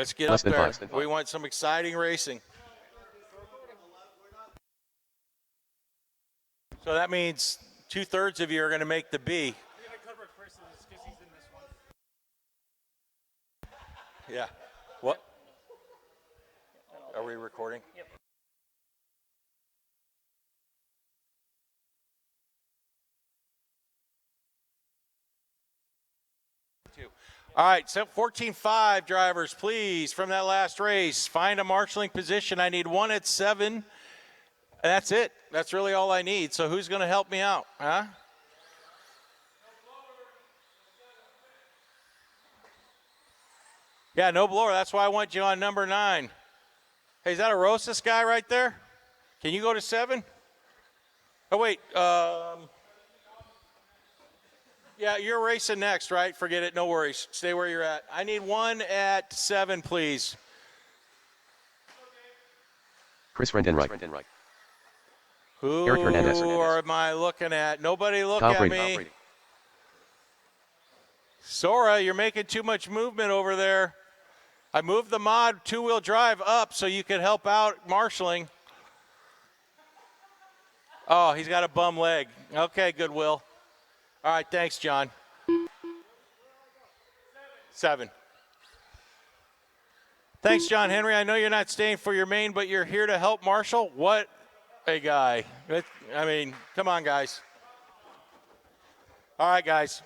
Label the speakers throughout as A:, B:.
A: Let's get up there. We want some exciting racing. So that means 2/3 of you are going to make the B.
B: I'm going to cover Chris because he's in this one.
A: Yeah. What? Are we recording?
B: Yep.
A: All right, so 14-5 drivers, please, from that last race, find a marshalling position. I need one at 7. And that's it. That's really all I need. So who's going to help me out, huh? Yeah, no blower. That's why I want you on number 9. Hey, is that a Rosas guy right there? Can you go to 7? Oh, wait. Yeah, you're racing next, right? Forget it. No worries. Stay where you're at. I need one at 7, please.
C: Chris Rendenreich.
A: Who
C: Eric Hernandez.
A: am I looking at? Nobody look
C: Kyle
A: at
C: Brady.
A: me. Sora, you're making too much movement over there. I moved the mod 2-wheel drive up so you could help out marshalling. Oh, he's got a bum leg. Okay, Goodwill. All right, thanks, John. 7. Thanks, John Henry. I know you're not staying for your main, but you're here to help marshal. What a guy. I mean, come on, guys. All right, guys.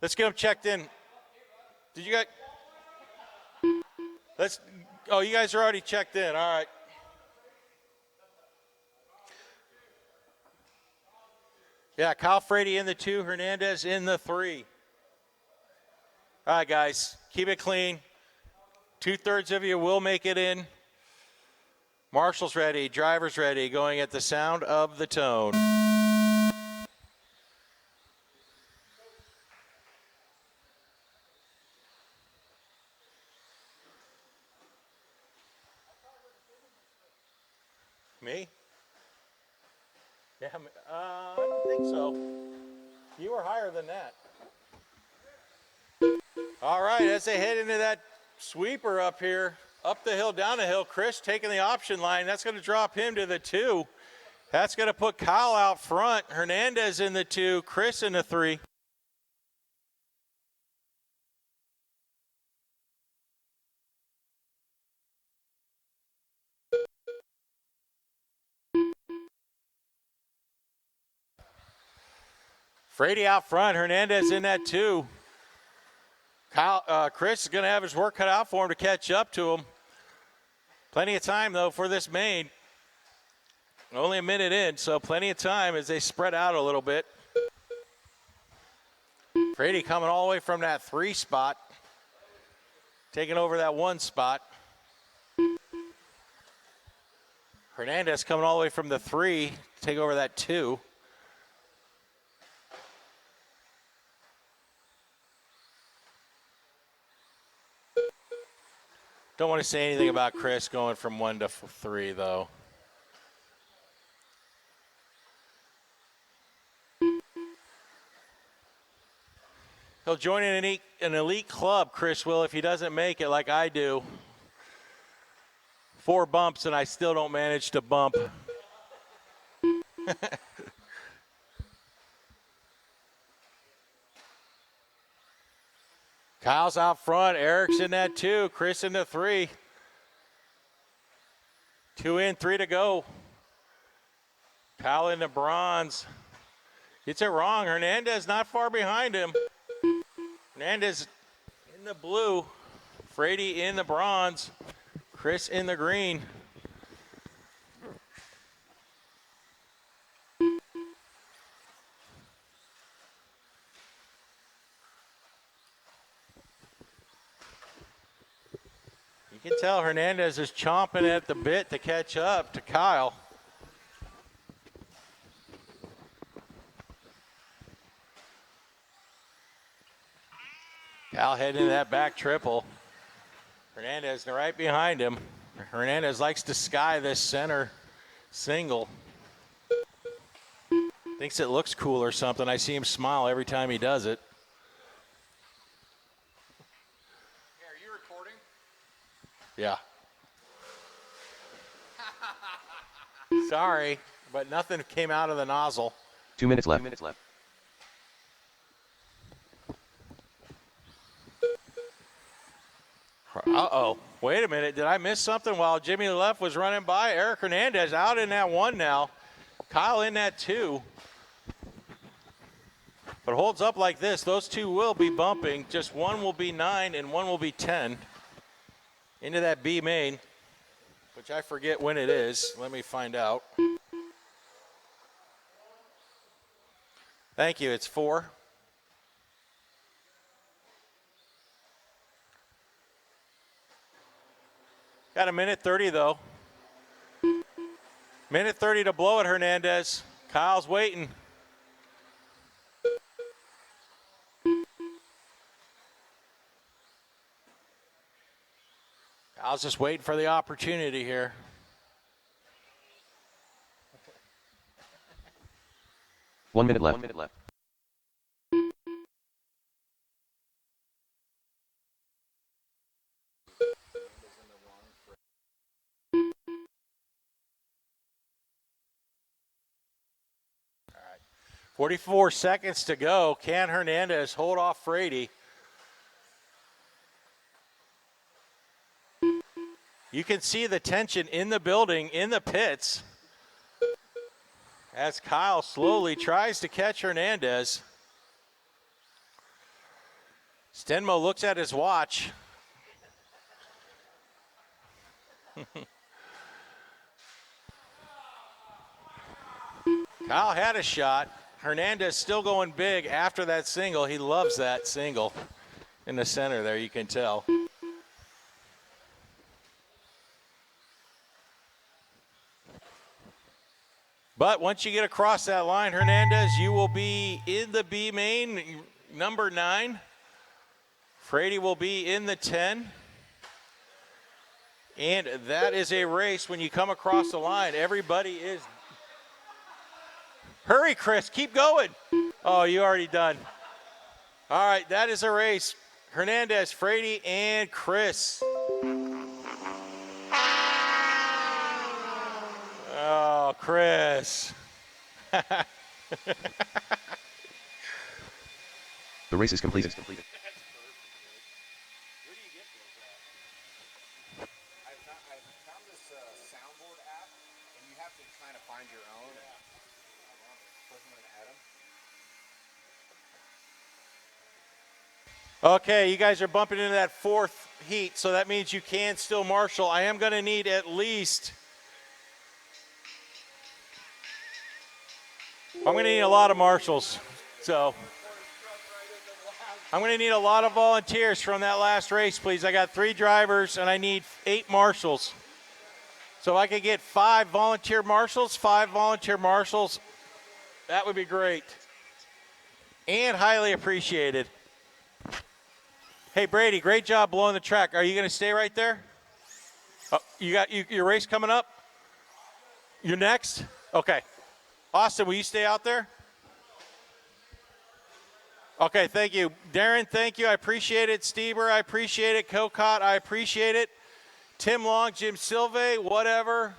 A: Let's get him checked in. Did you guys? Oh, you guys are already checked in. All right. Yeah, Kyle Frady in the 2, Hernandez in the 3. All right, guys, keep it clean. 2/3 of you will make it in. Marshall's ready, driver's ready, going at the sound of the tone. Me? Yeah, I don't think so. You were higher than that. All right, as they head into that sweeper up here, up the hill, down the hill, Chris taking the option line. That's going to drop him to the 2. That's going to put Kyle out front. Hernandez in the 2, Chris in the 3. Frady out front, Hernandez in that 2. Chris is going to have his work cut out for him to catch up to him. Plenty of time, though, for this main. Only a minute in, so plenty of time as they spread out a little bit. Frady coming all the way from that 3 spot, taking over that 1 spot. Hernandez coming all the way from the 3 to take over that 2. Don't want to say anything about Chris going from 1 to 3, though. He'll join an elite club, Chris will, if he doesn't make it like I do. 4 bumps, and I still don't manage to bump. Kyle's out front. Eric's in that 2. Chris in the 3. 2 in, 3 to go. Kyle in the bronze. Gets it wrong. Hernandez not far behind him. Hernandez in the blue. Frady in the bronze. Chris in the green. You can tell Hernandez is chomping at the bit to catch up to Kyle. Kyle heading into that back triple. Hernandez right behind him. Hernandez likes to sky this center single. Thinks it looks cool or something. I see him smile every time he does it.
B: Are you recording?
A: Yeah. Sorry, but nothing came out of the nozzle.
C: 2 minutes left. 2 minutes left.
A: Uh-oh. Wait a minute. Did I miss something while Jimmy Left was running by? Eric Hernandez out in that 1 now. Kyle in that 2. But holds up like this. Those 2 will be bumping. Just 1 will be 9 and 1 will be 10. Into that B main, which I forget when it is. Let me find out. Thank you. It's 4. Got a minute 30 though. Minute 30 to blow it, Hernandez. Kyle's waiting. Kyle's just waiting for the opportunity here.
C: One minute left. 1 minute left.
A: All right. 44 seconds to go. Can Hernandez hold off Frady? You can see the tension in the building, in the pits, as Kyle slowly tries to catch Hernandez. Stenmo looks at his watch. Kyle had a shot. Hernandez still going big after that single. He loves that single in the center there, you can tell. But once you get across that line, Hernandez, you will be in the B main, number 9. Frady will be in the 10. And that is a race when you come across the line. Everybody is. Hurry, Chris, keep going. Oh, you already done. All right, that is a race. Hernandez, Frady, and Chris. Oh, Chris.
C: The race is completed.
B: Where do you get those at? I found this soundboard app, and you have to kind of find your own. Put them in Adam.
A: Okay, you guys are bumping into that 4th heat, so that means you can still marshal. I am going to need at least. I'm going to need a lot of marshals. So I'm going to need a lot of volunteers from that last race, please. I got 3 drivers, and I need 8 marshals. So if I could get 5 volunteer marshals, that would be great. And highly appreciated. Hey, Brady, great job blowing the track. Are you going to stay right there? Oh, you got your race coming up? You're next? Okay. Austin, will you stay out there? Okay, thank you. Darren, thank you. I appreciate it. Steber, I appreciate it. Cocott, I appreciate it. Tim Long, Jim Silve, whatever.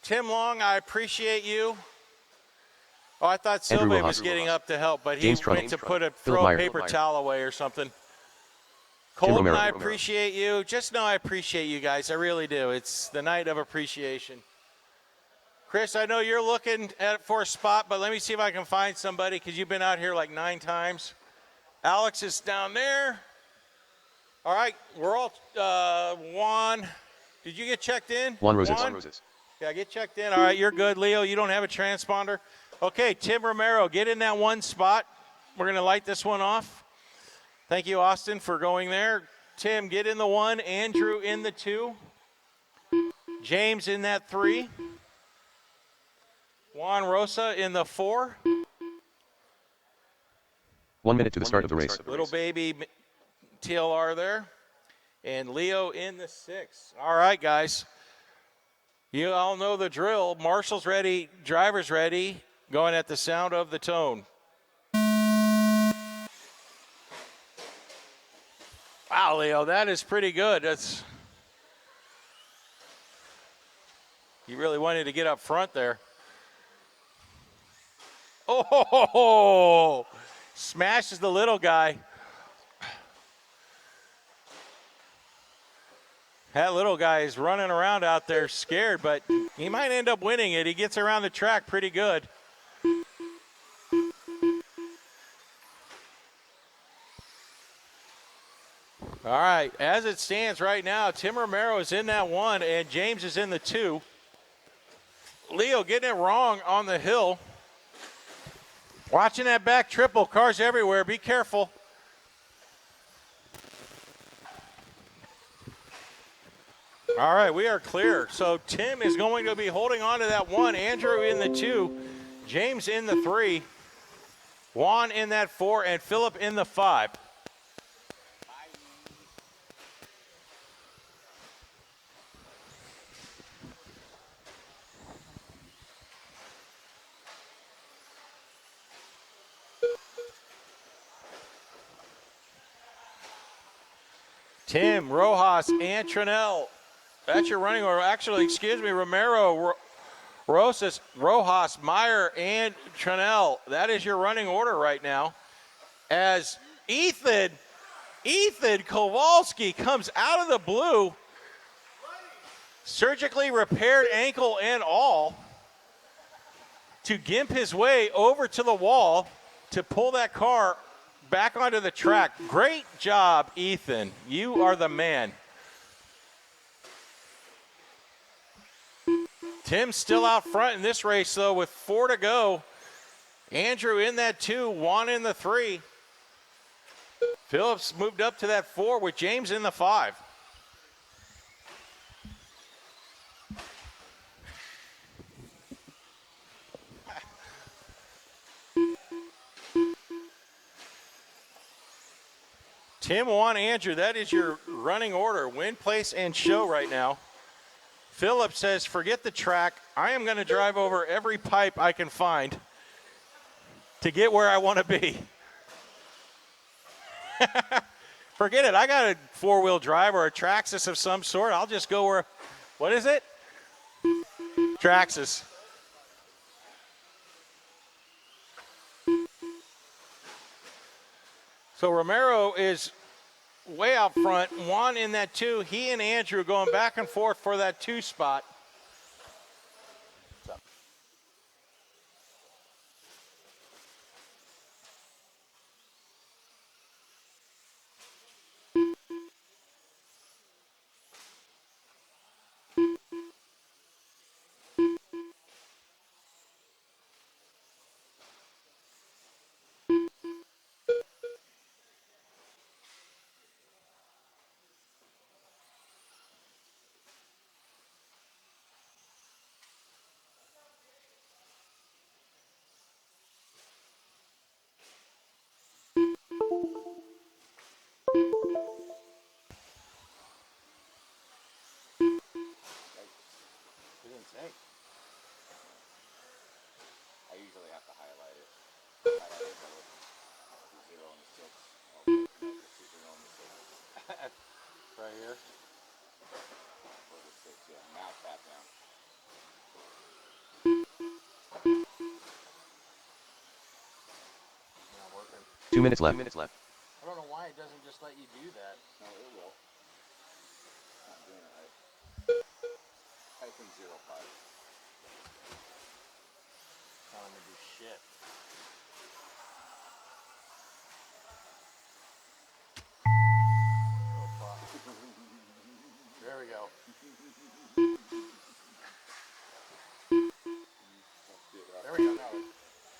A: Tim Long, I appreciate you. Oh, I thought Silve was getting up to help, but he went to throw a paper towel away or something. Colton, I appreciate you. Just know I appreciate you guys. I really do. It's the night of appreciation. Chris, I know you're looking for a spot, but let me see if I can find somebody because you've been out here like 9 times. Alex is down there. All right, we're all Juan. Did you get checked in?
C: Juan Roses.
A: Yeah, get checked in. All right, you're good. Leo, you don't have a transponder. Okay, Tim Romero, get in that 1 spot. We're going to light this one off. Thank you, Austin, for going there. Tim, get in the 1. Andrew in the 2. James in that 3. Juan Rosa in the 4.
C: 1 minute to the start of the race.
A: Little baby TLR there. And Leo in the 6. All right, guys. You all know the drill. Marshall's ready, driver's ready, going at the sound of the tone. Wow, Leo, that is pretty good. You really wanted to get up front there. Oh, smashes the little guy. That little guy is running around out there scared, but he might end up winning it. He gets around the track pretty good. All right, as it stands right now, Tim Romero is in that 1 and James is in the 2. Leo getting it wrong on the hill. Watching that back triple, cars everywhere, be careful. All right, we are clear. So Tim is going to be holding on to that 1, Andrew in the 2, James in the 3, Juan in that 4, and Philip in the 5. Tim, Rojas, and Trinell. That's your running order. Actually, excuse me, Romero, Rosas, Rojas, Meyer, and Trinell. That is your running order right now. As Ethan Kowalski comes out of the blue, surgically repaired ankle and all, to gimp his way over to the wall to pull that car back onto the track. Great job, Ethan. You are the man. Tim's still out front in this race, though, with 4 to go. Andrew in that 2, Juan in the 3. Phillips moved up to that 4 with James in the 5. Tim, Juan, Andrew, that is your running order. Win, place, and show right now. Phillips says, forget the track. I am going to drive over every pipe I can find to get where I want to be. Forget it. I got a 4-wheel drive or a Traxxas of some sort. I'll just go where, what is it? Traxxas. So Romero is way out front. Juan in that 2. He and Andrew going back and forth for that 2 spot.
B: I usually have to highlight it. Highlight it both. 0 and 6. Oh, no, 0 and 6.
A: Right here.
B: Or the 6, yeah. Now tap down.
A: Not working.
C: 2 minutes left. 2 minutes left.
A: I don't know why it doesn't just let you do that.
B: No, it will. Not doing it right. Type in 05.
A: Not gonna do shit. Oh, fuck. There we go. There we go. Now we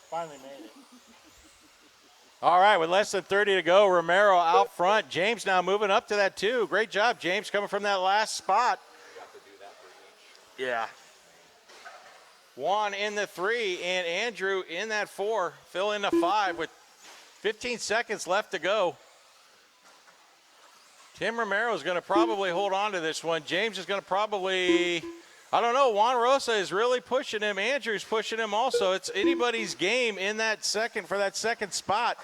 A: finally made it. All right, with less than 30 to go, Romero out front. James now moving up to that 2. Great job, James, coming from that last spot.
B: You have to do that for each.
A: Yeah. Juan in the 3 and Andrew in that 4. Phil in the 5 with 15 seconds left to go. Tim Romero is going to probably hold on to this one. James is going to probably, I don't know. Juan Rosa is really pushing him. Andrew's pushing him also. It's anybody's game in that second for that second spot.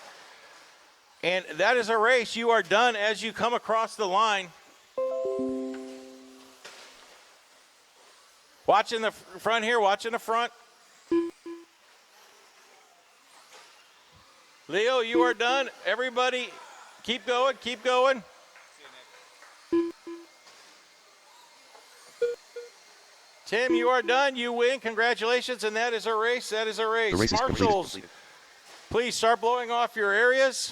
A: And that is a race. You are done as you come across the line. Watch in the front here. Watch in the front. Leo, you are done. Everybody, keep going. Keep going. Tim, you are done. You win. Congratulations. And that is a race. That is a race.
C: The race is
A: Marshals,
C: completed.
A: please start blowing off your areas.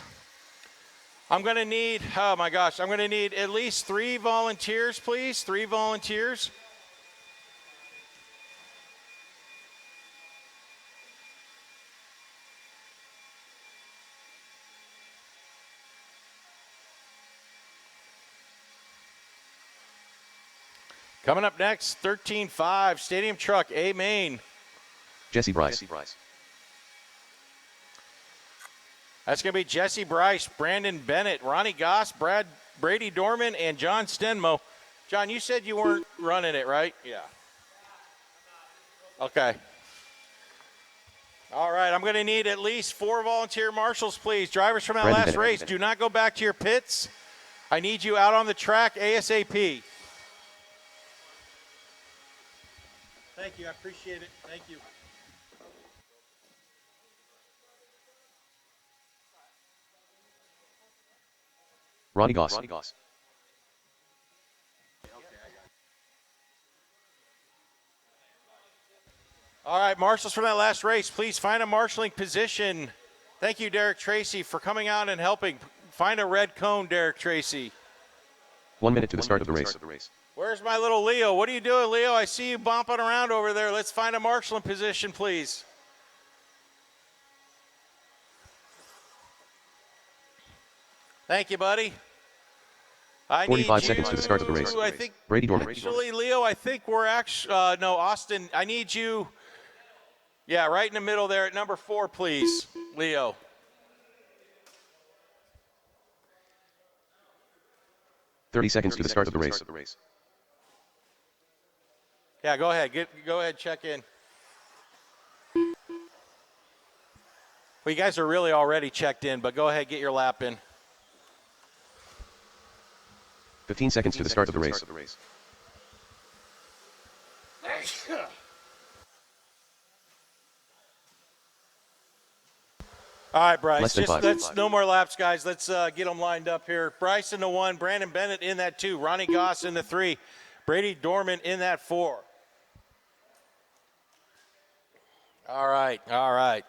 A: I'm going to need, oh my gosh, I'm going to need at least 3 volunteers, please. 3 volunteers. Coming up next, 13-5, Stadium Truck, A main.
C: Jesse Bryce.
A: That's going to be Jesse Bryce, Brandon Bennett, Ronnie Goss, Brady Dorman, and John Stenmo. John, you said you weren't running it, right? Yeah. Okay. All right, I'm going to need at least 4 volunteer marshals, please. Drivers from that
C: Brandon
A: last
C: Bennett,
A: race,
C: Bennett.
A: do not go back to your pits. I need you out on the track ASAP. Thank you. I appreciate it. Thank you.
C: Ronnie Goss.
A: All right, marshals from that last race, please find a marshaling position. Thank you, Derek Tracy, for coming out and helping. Find a red cone, Derek Tracy.
C: 1 minute to the start of the race.
A: Where's my little Leo? What are you doing, Leo? I see you bumping around over there. Let's find a marshaling position, please. Thank you, buddy. I
C: 45
A: need
C: seconds
A: you,
C: to the start of the race.
A: I think,
C: Brady Dorman.
A: actually, Leo, I think we're actually, no, Austin, I need you, yeah, right in the middle there at number 4, please, Leo.
C: Thirty seconds to the start of the race.
A: Yeah, go ahead. Go ahead, check in. Well, you guys are really already checked in, but go ahead, get your lap in.
C: 15 seconds to the start of the race.
A: All right, Bryce.
C: Less than
A: Just
C: 5.
A: let's no more laps, guys. Let's get them lined up here. Bryce in the 1, Brandon Bennett in that 2, Ronnie Goss in the 3, Brady Dorman in that 4. All right.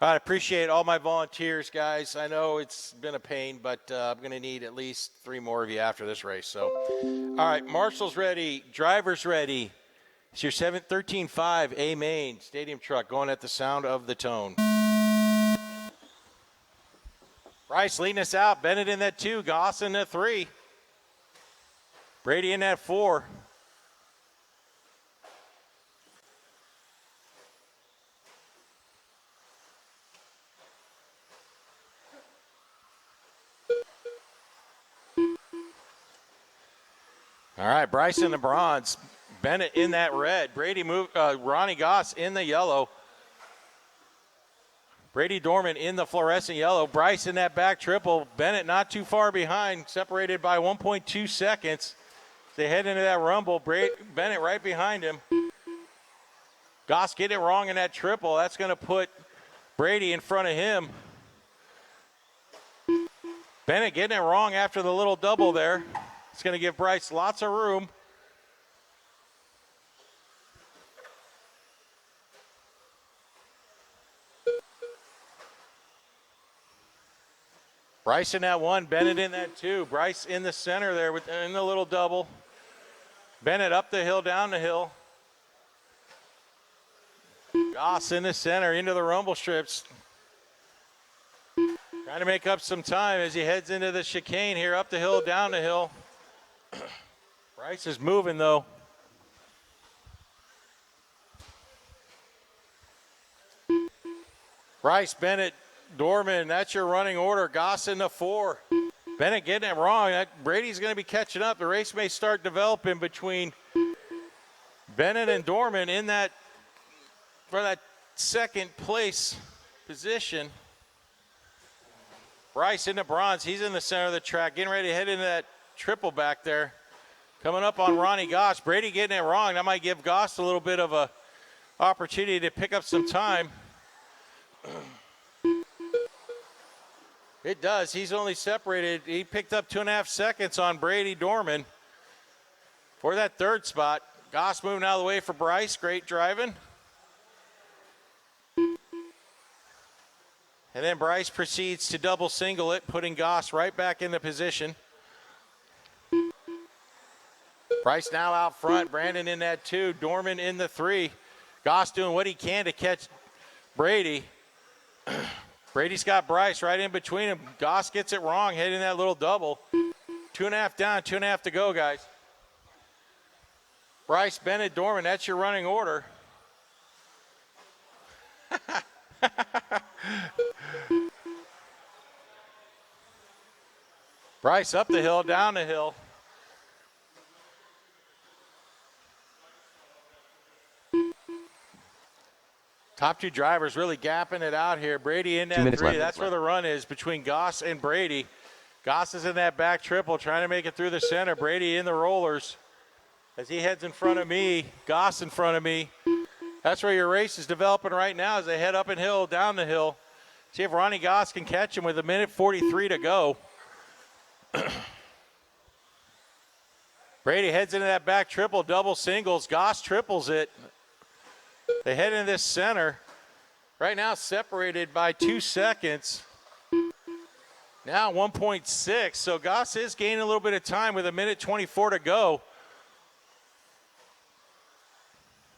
A: I appreciate all my volunteers, guys. I know it's been a pain, but I'm going to need at least 3 more of you after this race. So, all right, marshals ready, drivers ready. It's your 13-5 A main Stadium Truck going at the sound of the tone. Bryce leading us out. Bennett in that 2, Goss in that 3, Brady in that 4. All right, Bryce in the bronze, Bennett in that red, Ronnie Goss in the yellow, Brady Dorman in the fluorescent yellow, Bryce in that back triple, Bennett not too far behind, separated by 1.2 seconds. They head into that rumble, Bennett right behind him. Goss getting it wrong in that triple. That's going to put Brady in front of him. Bennett getting it wrong after the little double there. It's going to give Bryce lots of room. Bryce in that 1, Bennett in that 2. Bryce in the center there in the little double. Bennett up the hill, down the hill. Goss in the center into the rumble strips. Trying to make up some time as he heads into the chicane here, up the hill, down the hill. Bryce is moving, though. Bryce, Bennett, Dorman, that's your running order. Goss in the 4. Bennett getting it wrong. Brady's going to be catching up. The race may start developing between Bennett and Dorman for that second place position. Bryce into bronze. He's in the center of the track, getting ready to head into that triple back there. Coming up on Ronnie Goss. Brady getting it wrong. That might give Goss a little bit of a opportunity to pick up some time. It does. He's only separated. He picked up 2.5 seconds on Brady Dorman for that third spot. Goss moving out of the way for Bryce. Great driving. And then Bryce proceeds to double single it, putting Goss right back into position. Bryce now out front. Brandon in that 2. Dorman in the 3. Goss doing what he can to catch Brady. Brady's got Bryce right in between him. Goss gets it wrong, hitting that little double. 2.5 down, 2.5 to go, guys. Bryce, Bennett, Dorman, that's your running order. Bryce up the hill, down the hill. Top 2 drivers really gapping it out here. Brady in that
C: 2 minutes
A: 3.
C: left.
A: That's where the run is between Goss and Brady. Goss is in that back triple trying to make it through the center. Brady in the rollers as he heads in front of me. Goss in front of me. That's where your race is developing right now as they head up and hill, down the hill. See if Ronnie Goss can catch him with 1:43 to go. Brady heads into that back triple, double singles. Goss triples it. They head into this center. Right now separated by 2 seconds. Now 1.6. So Goss is gaining a little bit of time with 1:24 to go.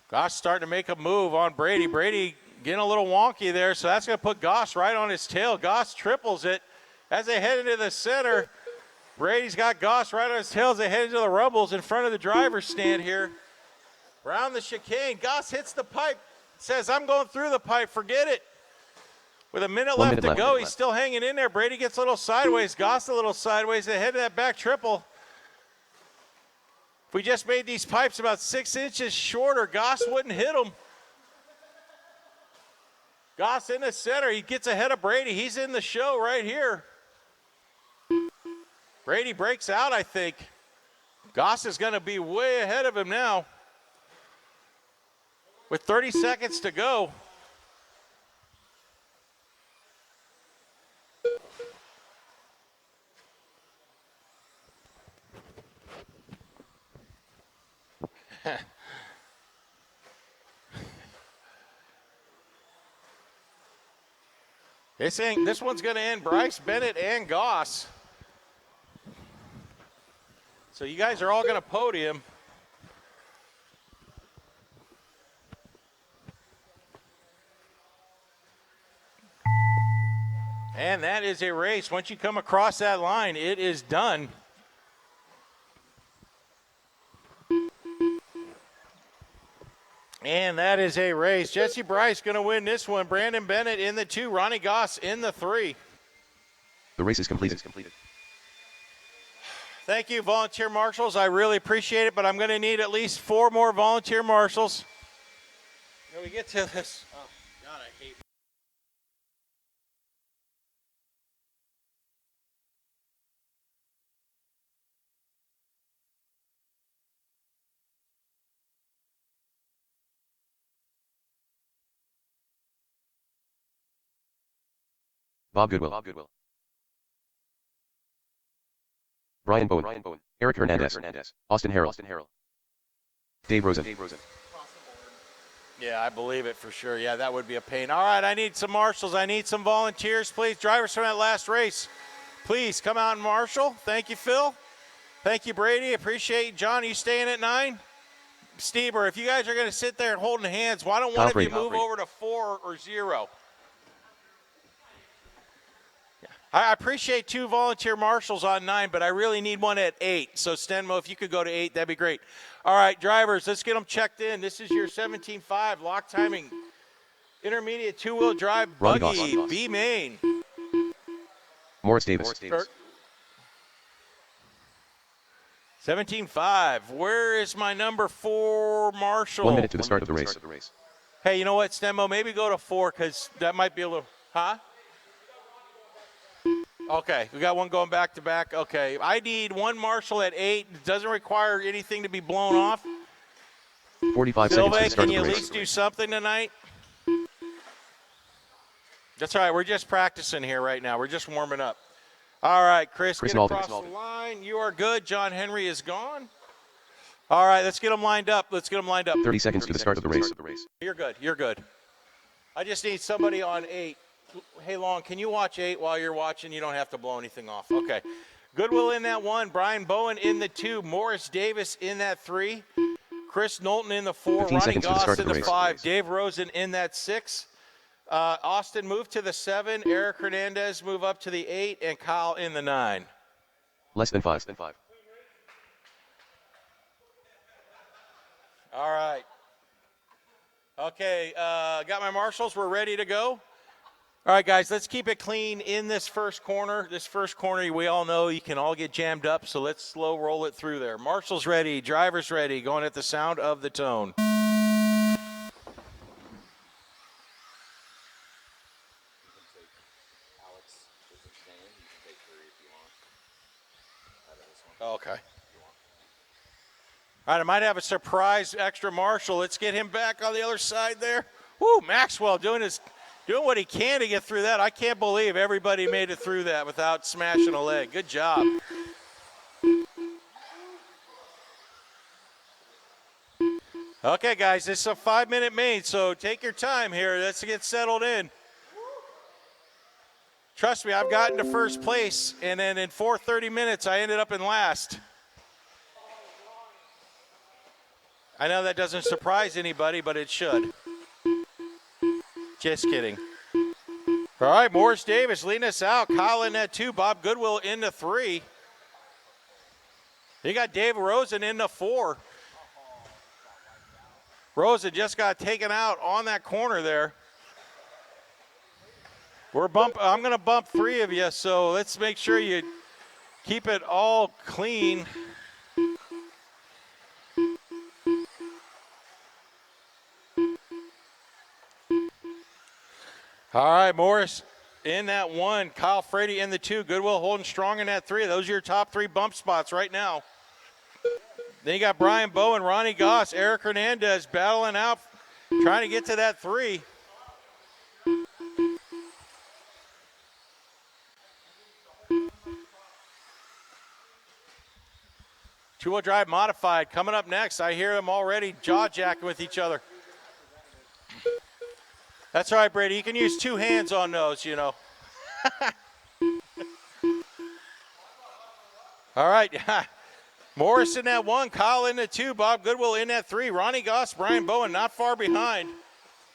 A: Goss starting to make a move on Brady. Brady getting a little wonky there, so that's going to put Goss right on his tail. Goss triples it as they head into the center. Brady's got Goss right on his tail as they head into the rumbles in front of the driver's stand here. Around the chicane, Goss hits the pipe, says, I'm going through the pipe, forget it. With 1 minute left to go, he's still hanging in there. Brady gets a little sideways, Goss a little sideways. They head to that back triple. If we just made these pipes about 6 inches shorter, Goss wouldn't hit them. Goss in the center, he gets ahead of Brady. He's in the show right here. Brady breaks out, I think. Goss is going to be way ahead of him now. With 30 seconds to go. This one's going to end Bryce, Bennett, and Goss. So you guys are all going to podium. And that is a race. Once you come across that line, it is done. And that is a race. Jesse Bryce going to win this one. Brandon Bennett in the 2. Ronnie Goss in the 3.
C: The race is completed.
A: Thank you, volunteer marshals. I really appreciate it, but I'm going to need at least 4 more volunteer marshals. When we get to this, oh, God, I hate.
C: Bob Goodwill. Brian Bowen. Eric Hernandez. Austin Harrell. Dave Rosen.
A: Yeah, I believe it for sure. Yeah, that would be a pain. All right, I need some marshals. I need some volunteers, please. Drivers from that last race, please come out and marshal. Thank you, Phil. Thank you, Brady. Appreciate you. John, are you staying at 9? Steber, if you guys are going to sit there holding hands, why don't one of you move over to 4 or 0? I appreciate 2 volunteer marshals on 9, but I really need one at 8. So, Stenmo, if you could go to 8, that'd be great. All right, drivers, let's get them checked in. This is your 17.5 lock timing intermediate 2-wheel drive buggy, B main.
C: Morris Davis.
A: 17.5. Where is my number 4 marshal?
C: 1 minute to the start of the race.
A: Hey, you know what, Stenmo? Maybe go to 4 because that might be a little. Huh? Okay, we got one going back to back. Okay, I need one Marshall at 8. It doesn't require anything to be blown off.
C: 45 seconds to
A: Silve,
C: the start
A: can
C: of
A: you
C: the
A: at
C: race.
A: least do something tonight? That's all right. We're just practicing here right now. We're just warming up. All right, Chris get
C: Nalden.
A: across the line. You are good. John Henry is gone. All right, let's get them lined up.
C: 30 seconds to the start of the race.
A: You're good. You're good. I just need somebody on 8. Hey, Long, can you watch 8 while you're watching? You don't have to blow anything off. Okay. Goodwill in that 1. Brian Bowen in the 2. Morris Davis in that 3. Chris Knowlton in the 4.
C: 15
A: Ronnie
C: seconds to the
A: Goss
C: start
A: in
C: of the
A: the
C: race.
A: 5. Dave Rosen in that 6. Austin moved to the 7. Eric Hernandez move up to the 8. And Kyle in the 9.
C: Less than 5.
A: All right. Okay, got my marshals. We're ready to go. All right, guys, let's keep it clean in this first corner. This first corner, we all know you can all get jammed up, so let's slow roll it through there. Marshals ready, drivers ready, going at the sound of the tone. Okay. All right, I might have a surprise extra marshal. Let's get him back on the other side there. Woo, Maxwell doing what he can to get through that. I can't believe everybody made it through that without smashing a leg. Good job. Okay, guys, this is a 5-minute main, so take your time here. Let's get settled in. Trust me, I've gotten to first place, and then in 4:30 minutes, I ended up in last. I know that doesn't surprise anybody, but it should. Just kidding. All right, Morris Davis leading us out. Kyle in that 2. Bob Goodwill in the 3. You got Dave Rosen in the 4. Rosen just got taken out on that corner there. I'm going to bump 3 of you, so let's make sure you keep it all clean. All right, Morris in that 1. Kyle Frady in the 2. Goodwill holding strong in that 3. Those are your top 3 bump spots right now. Then you got Brian Bowen, Ronnie Goss, Eric Hernandez battling out, trying to get to that 3. Two-wheel drive modified coming up next. I hear them already jaw-jacking with each other. That's all right, Brady. You can use 2 hands on those, you know. All right. Morris in that 1. Kyle in the 2. Bob Goodwill in that 3. Ronnie Goss, Brian Bowen not far behind.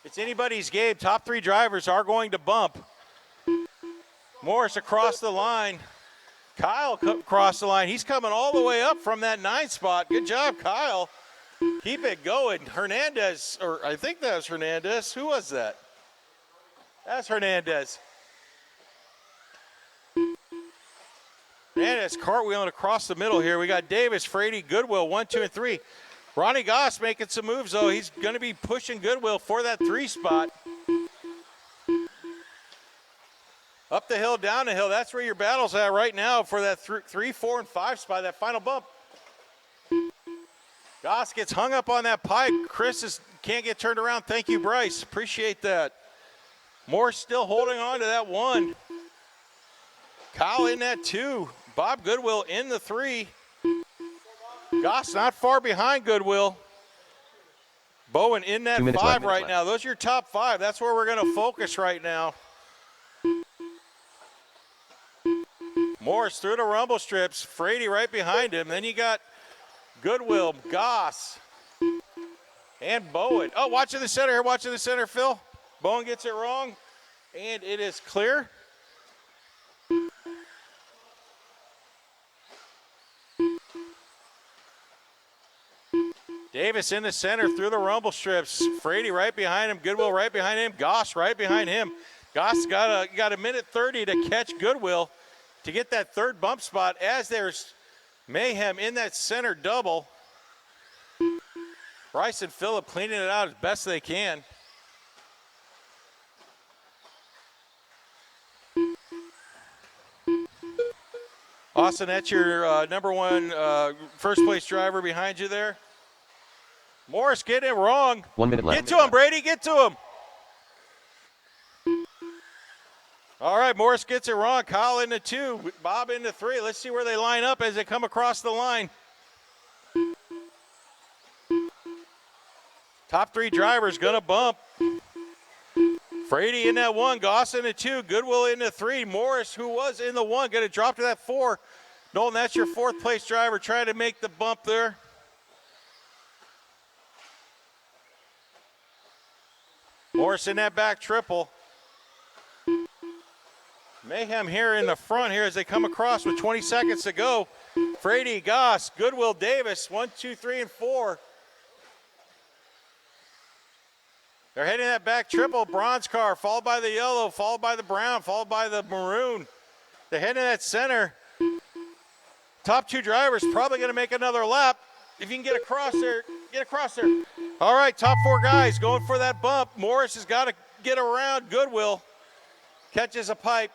A: It's anybody's game. Top 3 drivers are going to bump. Morris across the line. Kyle across the line. He's coming all the way up from that 9 spot. Good job, Kyle. Keep it going. Hernandez, or I think that was Hernandez. Who was that? That's Hernandez. Hernandez cartwheeling across the middle here. We got Davis, Frady, Goodwill, 1, 2, and 3. Ronnie Goss making some moves, though. He's going to be pushing Goodwill for that 3 spot. Up the hill, down the hill. That's where your battle's at right now for that 3, 4, and 5 spot, that final bump. Goss gets hung up on that pipe. Chris can't get turned around. Thank you, Bryce. Appreciate that. Moore still holding on to that 1. Kyle in that 2. Bob Goodwill in the 3. Goss not far behind Goodwill. Bowen in that 5 right now. Those are your top 5. That's where we're going to focus right now. Morris through the rumble strips. Frady right behind him. Then you got Goodwill, Goss, and Bowen. Oh, watching the center here. Watching the center, Phil. Bowen gets it wrong, and it is clear. Davis in the center through the rumble strips. Frady right behind him. Goodwill right behind him. Goss right behind him. Goss got a minute 30 to catch Goodwill to get that 3rd bump spot as there's mayhem in that center double. Bryce and Phillip cleaning it out as best they can. Dawson, that's your number one first place driver behind you there. Morris getting it wrong.
C: 1 minute left.
A: Get to him, Brady. Get to him. All right, Morris gets it wrong. Kyle into 2, Bob into 3. Let's see where they line up as they come across the line. Top 3 drivers going to bump. Frady in that 1, Goss in the 2, Goodwill in the 3, Morris, who was in the 1, going to drop to that 4. Nolan, that's your 4th place driver trying to make the bump there. Morris in that back triple. Mayhem here in the front here as they come across with 20 seconds to go. Frady, Goss, Goodwill, Davis, 1, 2, 3, and 4. They're heading that back triple, bronze car, followed by the yellow, followed by the brown, followed by the maroon. They're heading that center. Top 2 drivers probably going to make another lap. If you can get across there, get across there. All right, top 4 guys going for that bump. Morris has got to get around. Goodwill catches a pipe.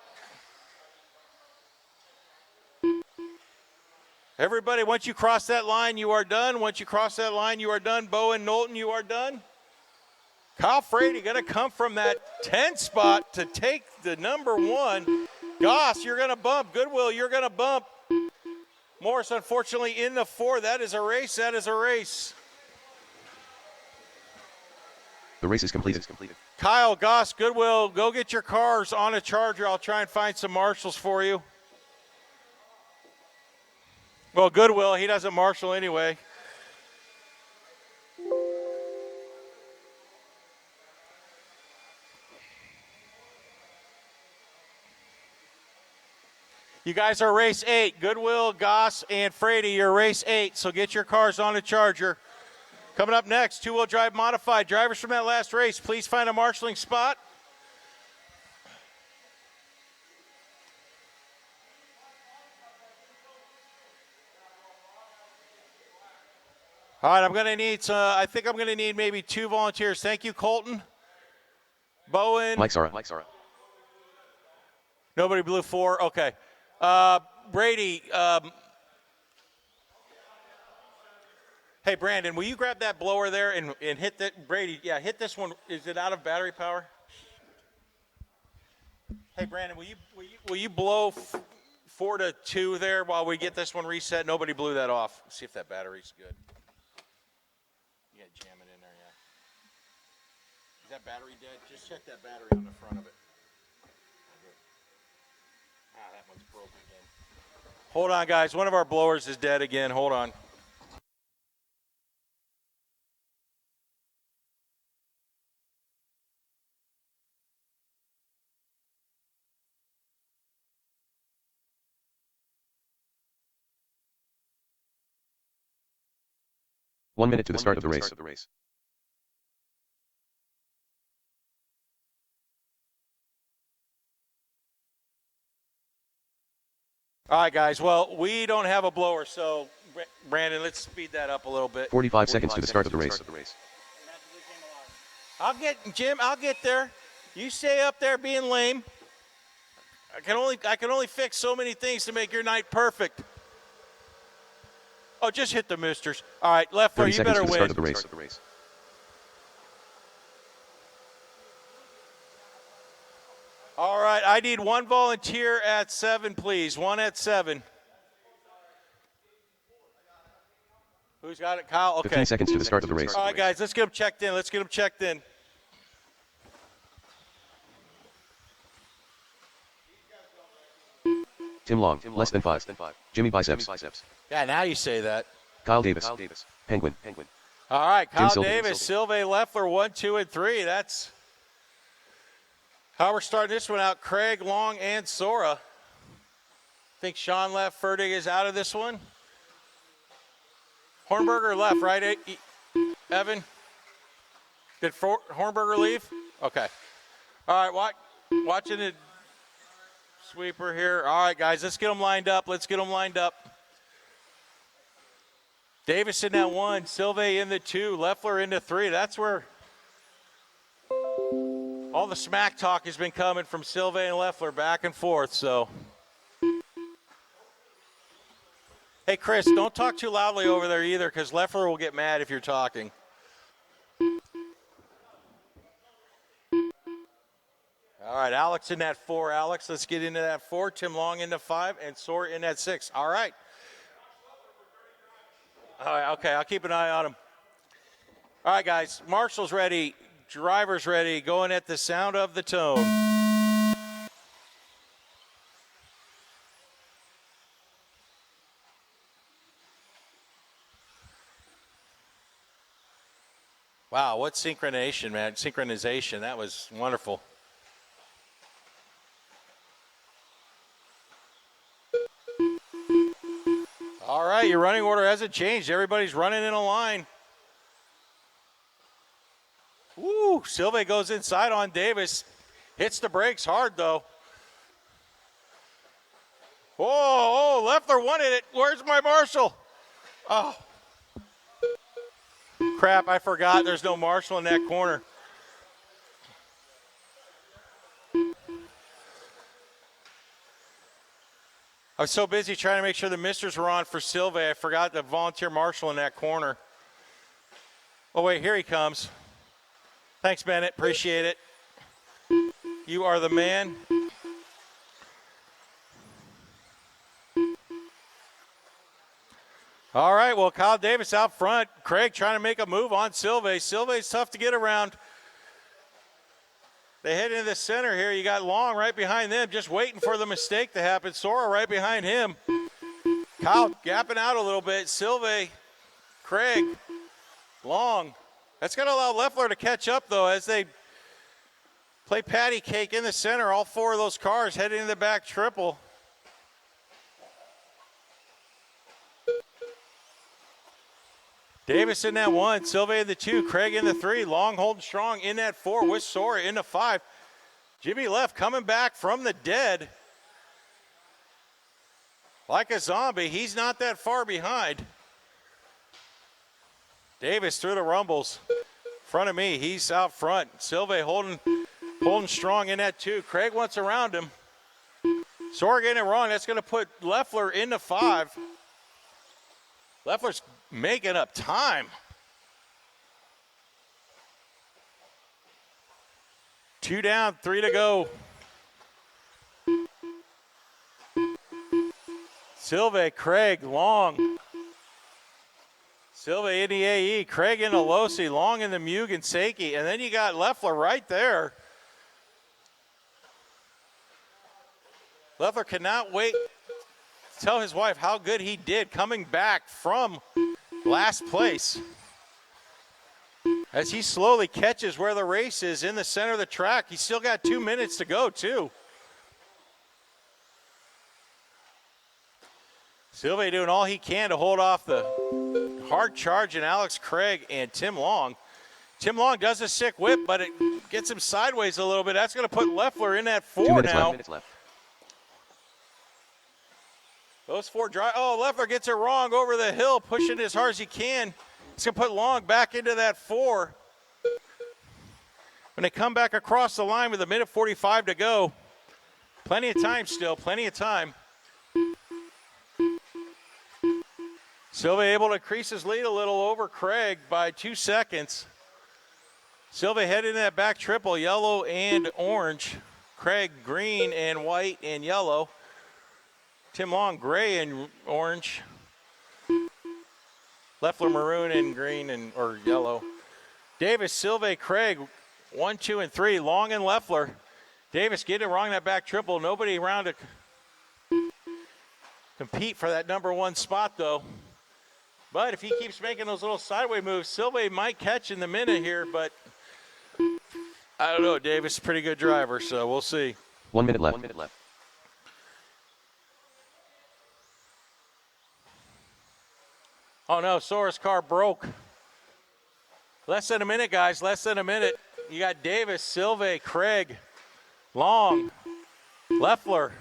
A: Everybody, once you cross that line, you are done. Once you cross that line, you are done. Bowen, Knowlton, you are done. Kyle Frady going to come from that 10 spot to take the number 1. Goss, you're going to bump. Goodwill, you're going to bump. Morris, unfortunately, in the 4. That is a race. That is a race.
C: The race is completed.
A: Kyle, Goss, Goodwill, go get your cars on a charger. I'll try and find some marshals for you. Well, Goodwill, he doesn't marshal anyway. You guys are race 8. Goodwill, Goss, and Frady, you're race 8. So get your cars on the charger. Coming up next, 2-wheel drive modified. Drivers from that last race, please find a marshaling spot. All right, I'm going to need, I think I'm going to need maybe 2 volunteers. Thank you, Colton. Bowen.
C: Mike Sara.
A: Nobody blew 4. Okay. Brady, hey, Brandon, will you grab that blower there and hit that? Brady, yeah, hit this one. Is it out of battery power? Hey, Brandon, will you blow 4 to 2 there while we get this one reset? Nobody blew that off. Let's see if that battery's good. You got to jam it in there, yeah. Is that battery dead? Just check that battery on the front of it. That one's broke again. Hold on, guys. One of our blowers is dead again. Hold on.
C: One minute to the start of the race.
A: All right, guys. Well, we don't have a blower, so Brandon, let's speed that up a little bit.
C: 45 seconds to the start of the race.
A: I'll get Jim. I'll get there. You stay up there being lame. I can only fix so many things to make your night perfect. Oh, just hit the misters. All right, Leffler, you better
C: win. 30 seconds to the start of the race.
A: All right, I need 1 volunteer at 7, please. 1 at 7. Who's got it? Kyle? Okay.
C: 15 seconds to the start of the race.
A: All right, guys, let's get them checked in.
C: Tim Long, less than 5. Jimmy Biceps.
A: Yeah, now you say that.
C: Kyle Davis. Penguin.
A: All right, Kyle
C: Jim
A: Davis, Sylvain Leffler, 1, 2, and 3. That's how we're starting this one out. Craig, Long, and Sora. I think Sean left. Ferdig is out of this one. Hornberger left, right, Evan? Did Hornberger leave? Okay. All right, watching the sweeper here. All right, guys, let's get them lined up. Davis in that 1, Sylvain in the 2, Leffler in the 3. That's where all the smack talk has been coming from Sylvain and Leffler back and forth. So Hey, Chris, don't talk too loudly over there either, because Leffler will get mad if you're talking. All right, Alex in that 4. Alex, let's get into that 4. Tim Long into 5, and Soar in that 6. All right. All right, okay, I'll keep an eye on him. All right, guys, Marshall's ready, driver's ready, going at the sound of the tone. Wow, what synchronization, man. Synchronization, that was wonderful. All right, your running order hasn't changed. Everybody's running in a line. Woo, Silve goes inside on Davis. Hits the brakes hard, though. Oh, Leffler wanted it. Where's my Marshall? Oh. Crap, I forgot there's no Marshall in that corner. I was so busy trying to make sure the misters were on for Silve, I forgot the volunteer Marshall in that corner. Oh, wait, here he comes. Thanks, Bennett. Appreciate it. You are the man. All right, well, Kyle Davis out front. Craig trying to make a move on Silve. Silve's tough to get around. They head into the center here. You got Long right behind them, just waiting for the mistake to happen. Sora right behind him. Kyle gapping out a little bit. Silve, Craig, Long. That's going to allow Leffler to catch up, though, as they play patty cake in the center. All 4 of those cars heading into the back triple. Davis in that 1, Silve in the 2, Craig in the 3, Long holding strong in that 4 with Sora in the 5. Jimmy Leff coming back from the dead like a zombie. He's not that far behind. Davis through the rumbles. In front of me, he's out front. Silve holding strong in that 2. Craig wants around him. Sora getting it wrong. That's going to put Leffler in the 5. Leffler's making up time. 2 down, 3 to go. Silve, Craig, Long. Silve in the AE, Craig in the Losi, Long in the Mugen Seiki, and then you got Leffler right there. Leffler cannot wait to tell his wife how good he did coming back from last place. As he slowly catches where the race is in the center of the track. He's still got 2 minutes to go, too. Silve doing all he can to hold off the hard charging Alex Craig and Tim Long. Tim Long does a sick whip, but it gets him sideways a little bit. That's going to put Leffler in that 4
C: 2 minutes
A: now.
C: 2 minutes left.
A: Those 4 drive. Oh, Leffler gets it wrong over the hill, pushing as hard as he can. He's going to put Long back into that 4. When they come back across the line with 1:45 to go, plenty of time still, plenty of time. Silve able to increase his lead a little over Craig by 2 seconds. Silve heading in that back triple, yellow and orange. Craig green and white and yellow. Tim Long gray and orange. Leffler maroon and green and or yellow. Davis, Silve, Craig 1, 2, and 3. Long and Leffler. Davis getting it wrong in that back triple. Nobody around to compete for that number 1 spot though. But if he keeps making those little sideways moves, Silve might catch in the minute here, but I don't know. Davis is a pretty good driver, so we'll see.
C: 1 minute left. 1 minute left.
A: Oh no, Sora's car broke. Less than a minute, guys, less than a minute. You got Davis, Silve, Craig, Long, Leffler.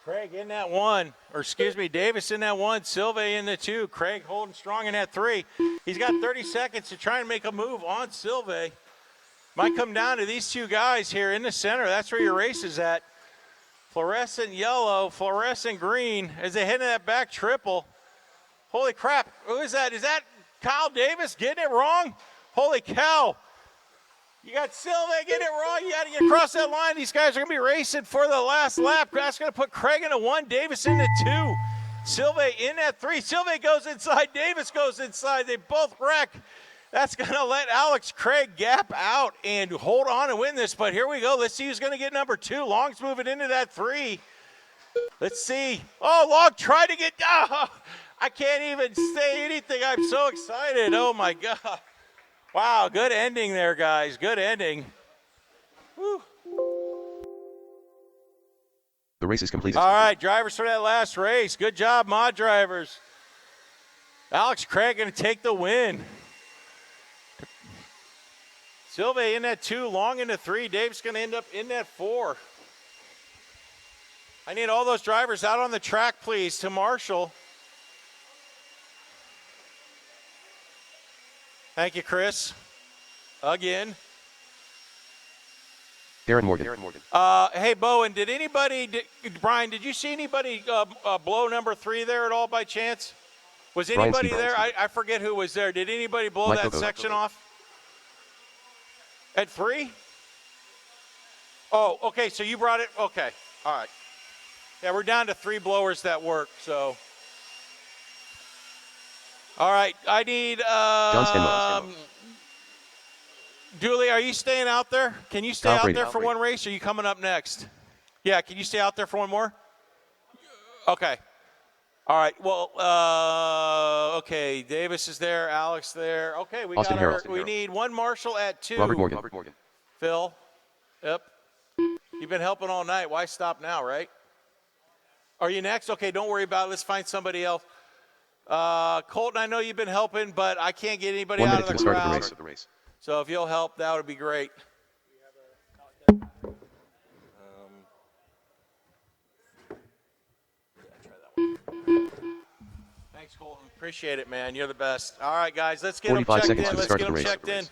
A: Craig Craig in that 1, or excuse me, Davis in that 1, Silva in the 2, Craig holding strong in that 3. He's got 30 seconds to try and make a move on Silva. Might come down to these two guys here in the center. That's where your race is at. Fluorescent yellow, fluorescent green as they head into that back triple. Holy crap, who is that? Is that Kyle Davis getting it wrong? Holy cow. You got Silva getting it wrong. You got to get across that line. These guys are going to be racing for the last lap. That's going to put Craig in a 1, Davis in the 2. Silva in that 3. Silva goes inside. Davis goes inside. They both wreck. That's going to let Alex Craig gap out and hold on and win this. But here we go. Let's see who's going to get number 2. Long's moving into that 3. Let's see. Oh, Long tried to get. Oh, I can't even say anything. I'm so excited. Oh, my God. Wow, good ending there, guys. Good ending. Woo.
C: The race is completed.
A: All right, drivers for that last race. Good job, mod drivers. Alex Craig going to take the win. Silva in that 2, Long in the 3. Dave's going to end up in that 4. I need all those drivers out on the track, please, to Marshall. Thank you, Chris. Again.
C: Darren Morgan.
A: Hey, Bowen, Brian, did you see anybody blow number 3 there at all by chance? Was anybody there? I forget who was there. Did anybody blow that section off? At 3? Oh, okay, so you brought it? Okay, all right. Yeah, we're down to 3 blowers that work, so. All right, I need
C: John Stenmo.
A: Dooley, are you staying out there? Can you stay out there for one race, or are you coming up next? Yeah, can you stay out there for one more? Okay. All right, well, okay, Davis is there, Alex there. Okay, we need one Marshall at 2.
C: Robert Morgan.
A: Phil, yep. You've been helping all night. Why stop now, right? Are you next? Okay, don't worry about it. Let's find somebody else. Colton, I know you've been helping, but I can't get anybody out of the crowd. 1 minute to the start of the race. So if you'll help, that would be great. Thanks, Colton. Appreciate it, man. You're the best. All right, guys, let's get them checked in. Let's get them checked in.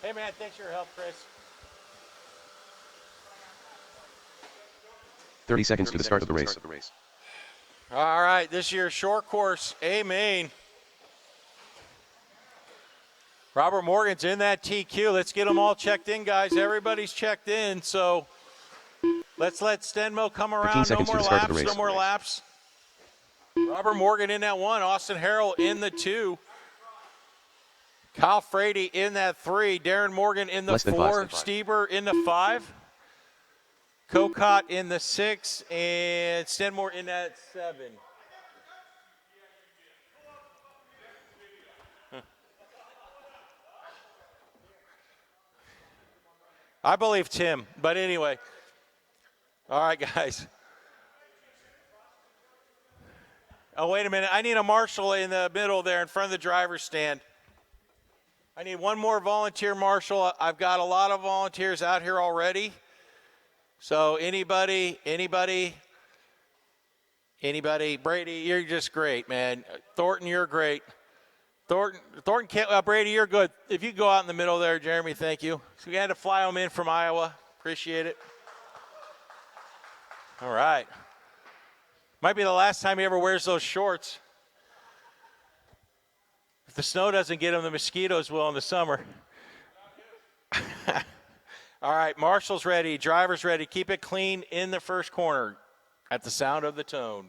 A: Hey, man, thanks for your help, Chris.
C: 30 seconds to the start of the race.
A: All right, this year's short course, A main. Robert Morgan's in that TQ. Let's get them all checked in, guys. Everybody's checked in, so let's let Stenmo come around. No more laps. Robert Morgan in that 1. Austin Harrell in the 2. Kyle Frady in that 3. Darren Morgan in the 4. Stieber in the 5. Kokot in the 6, and Stenmore in that 7. I believe Tim, but anyway. All right, guys. Oh, wait a minute. I need a marshal in the middle there in front of the driver's stand. I need one more volunteer marshal. I've got a lot of volunteers out here already. So anybody, Brady, you're just great, man. Thornton, you're great. Thornton, Brady, you're good. If you go out in the middle there, Jeremy, thank you. So we had to fly them in from Iowa. Appreciate it. All right. Might be the last time he ever wears those shorts. If the snow doesn't get him, the mosquitoes will in the summer. All right, Marshall's ready, driver's ready. Keep it clean in the first corner at the sound of the tone.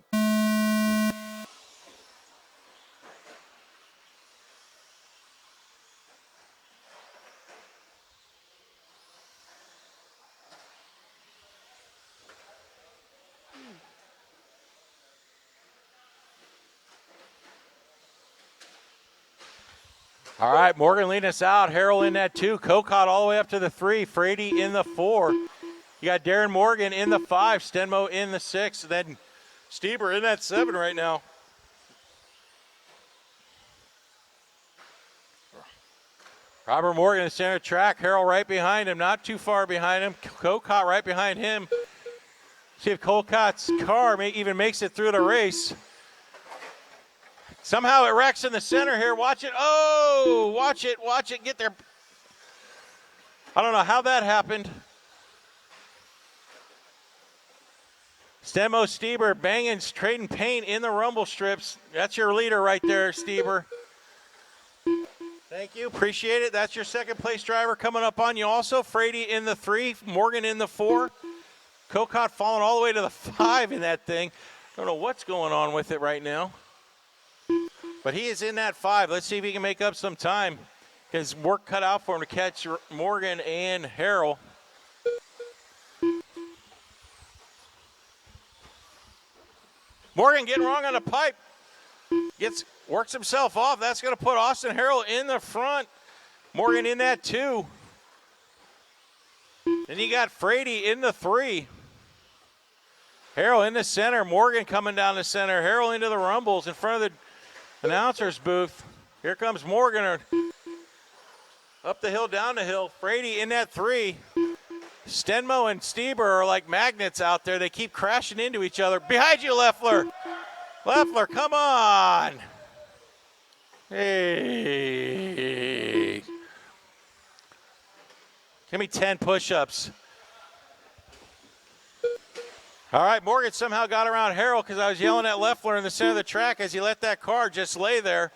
A: All right, Morgan leading us out. Harrell in that 2. Kokot all the way up to the 3. Frady in the 4. You got Darren Morgan in the 5. Stenmo in the 6. Then Stieber in that 7 right now. Robert Morgan in the center track. Harrell right behind him, not too far behind him. Colcott right behind him. See if Colcott's car even makes it through the race. Somehow it wrecks in the center here. Watch it. Oh, watch it, get there. I don't know how that happened. Stenmo Stieber banging, trading paint in the rumble strips. That's your leader right there, Stieber. Thank you, appreciate it. That's your second place driver coming up on you also. Frady in the 3, Morgan in the 4. Colcott falling all the way to the 5 in that thing. Don't know what's going on with it right now. But he is in that 5. Let's see if he can make up some time. His work cut out for him to catch Morgan and Harrell. Morgan getting wrong on the pipe. Works himself off. That's going to put Austin Harrell in the front. Morgan in that 2. Then you got Frady in the 3. Harrell in the center. Morgan coming down the center. Harrell into the rumbles in front of the announcer's booth. Here comes Morgan up the hill, down the hill. Frady in that 3. Stenmo and Stieber are like magnets out there. They keep crashing into each other. Behind you, Leffler. Leffler, come on. Hey. Give me 10 push-ups. All right, Morgan somehow got around Harrell because I was yelling at Leffler in the center of the track as he let that car just lay there.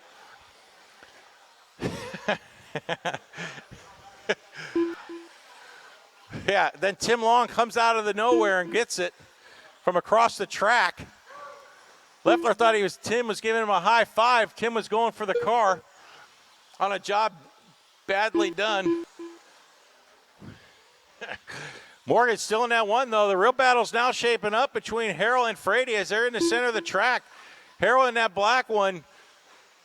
A: Yeah, then Tim Long comes out of the nowhere and gets it from across the track. Leffler thought Tim was giving him a high five. Tim was going for the car on a job badly done. Morgan's still in that 1, though. The real battle's now shaping up between Harrell and Frady as they're in the center of the track. Harrell in that black 1.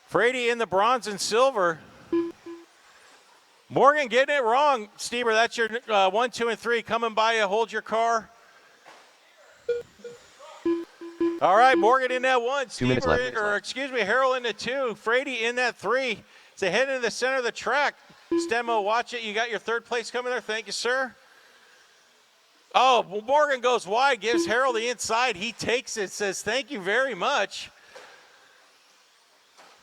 A: Frady in the bronze and silver. Morgan getting it wrong. Stieber, that's your 1, 2, and 3 coming by you. Hold your car. All right, Morgan in that 1.
C: 2 minutes left.
A: Harrell in the 2. Frady in that 3. It's ahead in the center of the track. Stenmo, watch it. You got your 3rd place coming there. Thank you, sir. Oh, well, Morgan goes wide, gives Harrell the inside. He takes it, says thank you very much.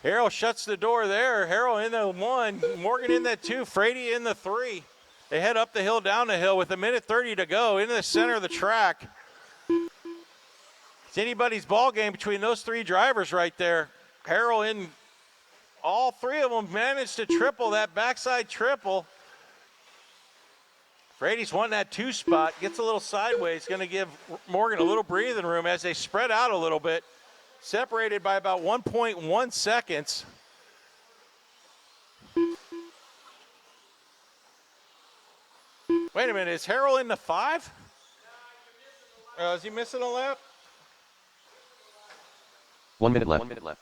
A: Harrell shuts the door there. Harrell in the 1, Morgan in that 2, Frady in the 3. They head up the hill, down the hill with 1:30 to go into the center of the track. It's anybody's ball game between those 3 drivers right there. Harrell in, all 3 of them managed to triple that backside triple. Frady's wanting that 2 spot, gets a little sideways, going to give Morgan a little breathing room as they spread out a little bit. Separated by about 1.1 seconds. Wait a minute, is Harrell in the 5? Is he missing a lap?
C: 1 minute left.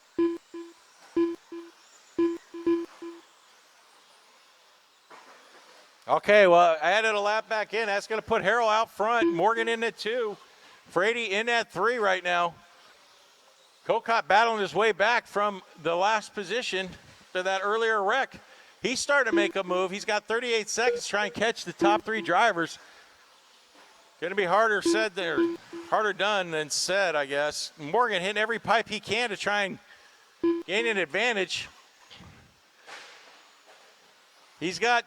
A: Okay, well, I added a lap back in. That's going to put Harrell out front. Morgan in at 2. Frady in at 3 right now. Colcott battling his way back from the last position to that earlier wreck. He's starting to make a move. He's got 38 seconds to try and catch the top 3 drivers. Going to be harder done than said, I guess. Morgan hitting every pipe he can to try and gain an advantage. He's got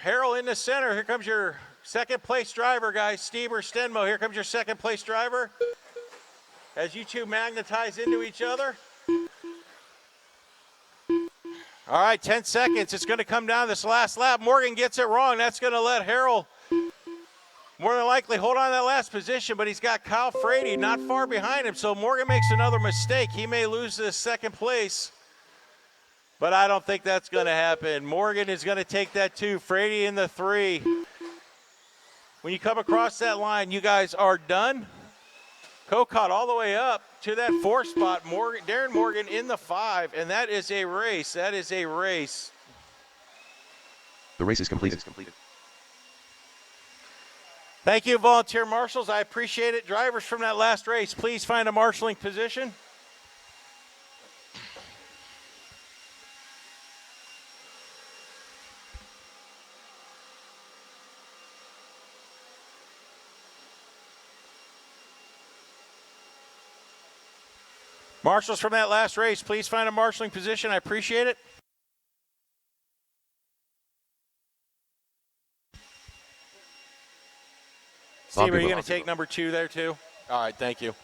A: Harrell in the center. Here comes your second place driver, guys. Stieber, Stenmo. Here comes your second place driver. As you 2 magnetize into each other. All right, 10 seconds. It's going to come down this last lap. Morgan gets it wrong. That's going to let Harrell more than likely hold on to that last position, but he's got Kyle Frady not far behind him. So Morgan makes another mistake. He may lose this second place, but I don't think that's going to happen. Morgan is going to take that 2. Frady in the 3. When you come across that line, you guys are done. Colcott all the way up to that 4 spot. Darren Morgan in the 5, and that is a race. That is a race.
C: The race is completed.
A: Thank you, volunteer marshals. I appreciate it. Drivers from that last race, please find a marshaling position. Marshals from that last race, please find a marshaling position. I appreciate it. Steve, are you going to take number 2 there too? All right, thank you.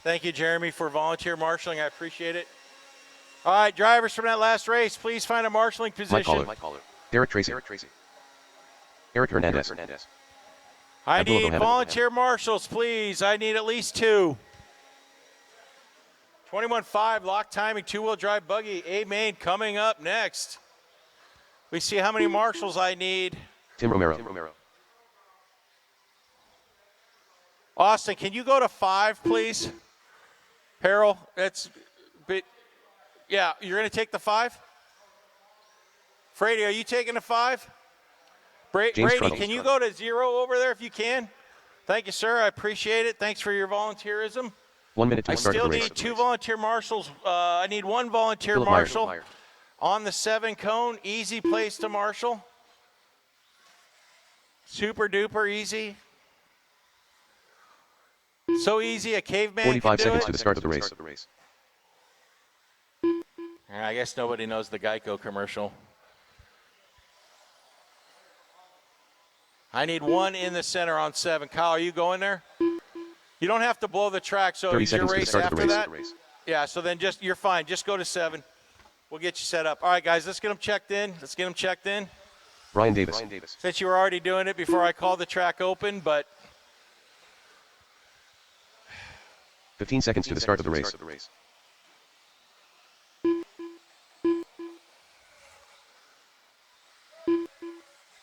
A: Thank you, Jeremy, for volunteer marshaling. I appreciate it. All right, drivers from that last race, please find a marshaling position.
C: Mike Caller. Derek Tracy. Eric Hernandez.
A: I
C: Abdullah
A: need
C: Mohammed.
A: volunteer marshals, please. I need at least 2. 21.5, lock timing, 2-wheel drive buggy. A-Main coming up next. We see how many marshals I need.
C: Tim Romero.
A: Austin, can you go to 5, please? Harold, that's a bit. Yeah, you're going to take the 5? Frady, are you taking the 5? Brady,
C: Trudell.
A: can you go to 0 over there if you can? Thank you, sir. I appreciate it. Thanks for your volunteerism.
C: 1 minute to
A: I
C: the start of
A: still
C: the race.
A: need 2 volunteer marshals. I need 1 volunteer
C: Philip
A: marshal
C: Meyer.
A: on the 7 cone. Easy place to marshal. Super duper easy. So easy a caveman
C: 45
A: can do
C: seconds
A: it.
C: to the start of the race.
A: I guess nobody knows the Geico commercial. I need 1 in the center on 7. Kyle, are you going there? You don't have to blow the track, so
C: 30
A: is your
C: seconds to the
A: race
C: start of the
A: after
C: race.
A: that? Yeah, so then you're fine. Just go to 7. We'll get you set up. All right, guys, let's get them checked in.
C: Brian Davis.
A: Since you were already doing it before I called the track open, but
C: 15 seconds to the start of the race.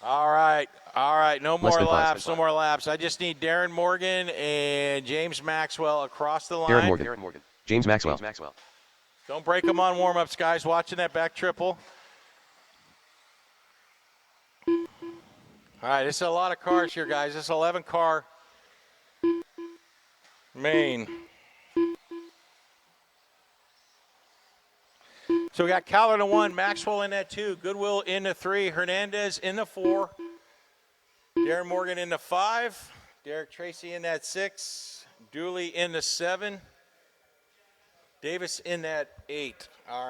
A: all right. No
C: Less
A: more
C: than 5.
A: laps. I just need Darren Morgan and James Maxwell across the line.
C: Darren Morgan. James Maxwell.
A: Don't break them on warm-ups, guys. Watching that back triple. All right, this is a lot of cars here, guys. This is 11-car main. So we got Cowler in the 1, Maxwell in that 2, Goodwill in the 3, Hernandez in the 4, Darren Morgan in the 5, Derek Tracy in that 6, Dooley in the 7, Davis in that 8. All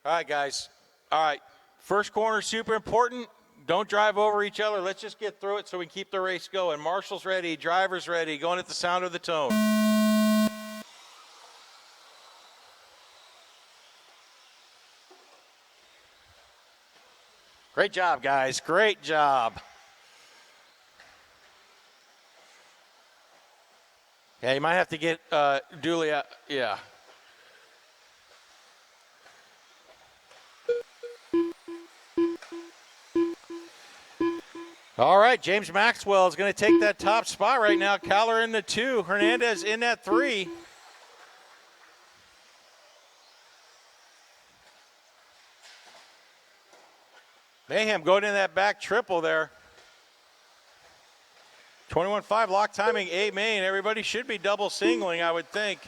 A: right, guys. All right, first corner, super important. Don't drive over each other. Let's just get through it so we can keep the race going. Marshals ready, drivers ready, going at the sound of the tone. Great job, guys. Great job. Yeah, you might have to get Dooley out. Yeah. All right, James Maxwell is going to take that top spot right now. Cowler in the 2, Hernandez in that 3. Mayhem going in that back triple there. 21.5 lock timing, A-Main. Everybody should be double singling, I would think.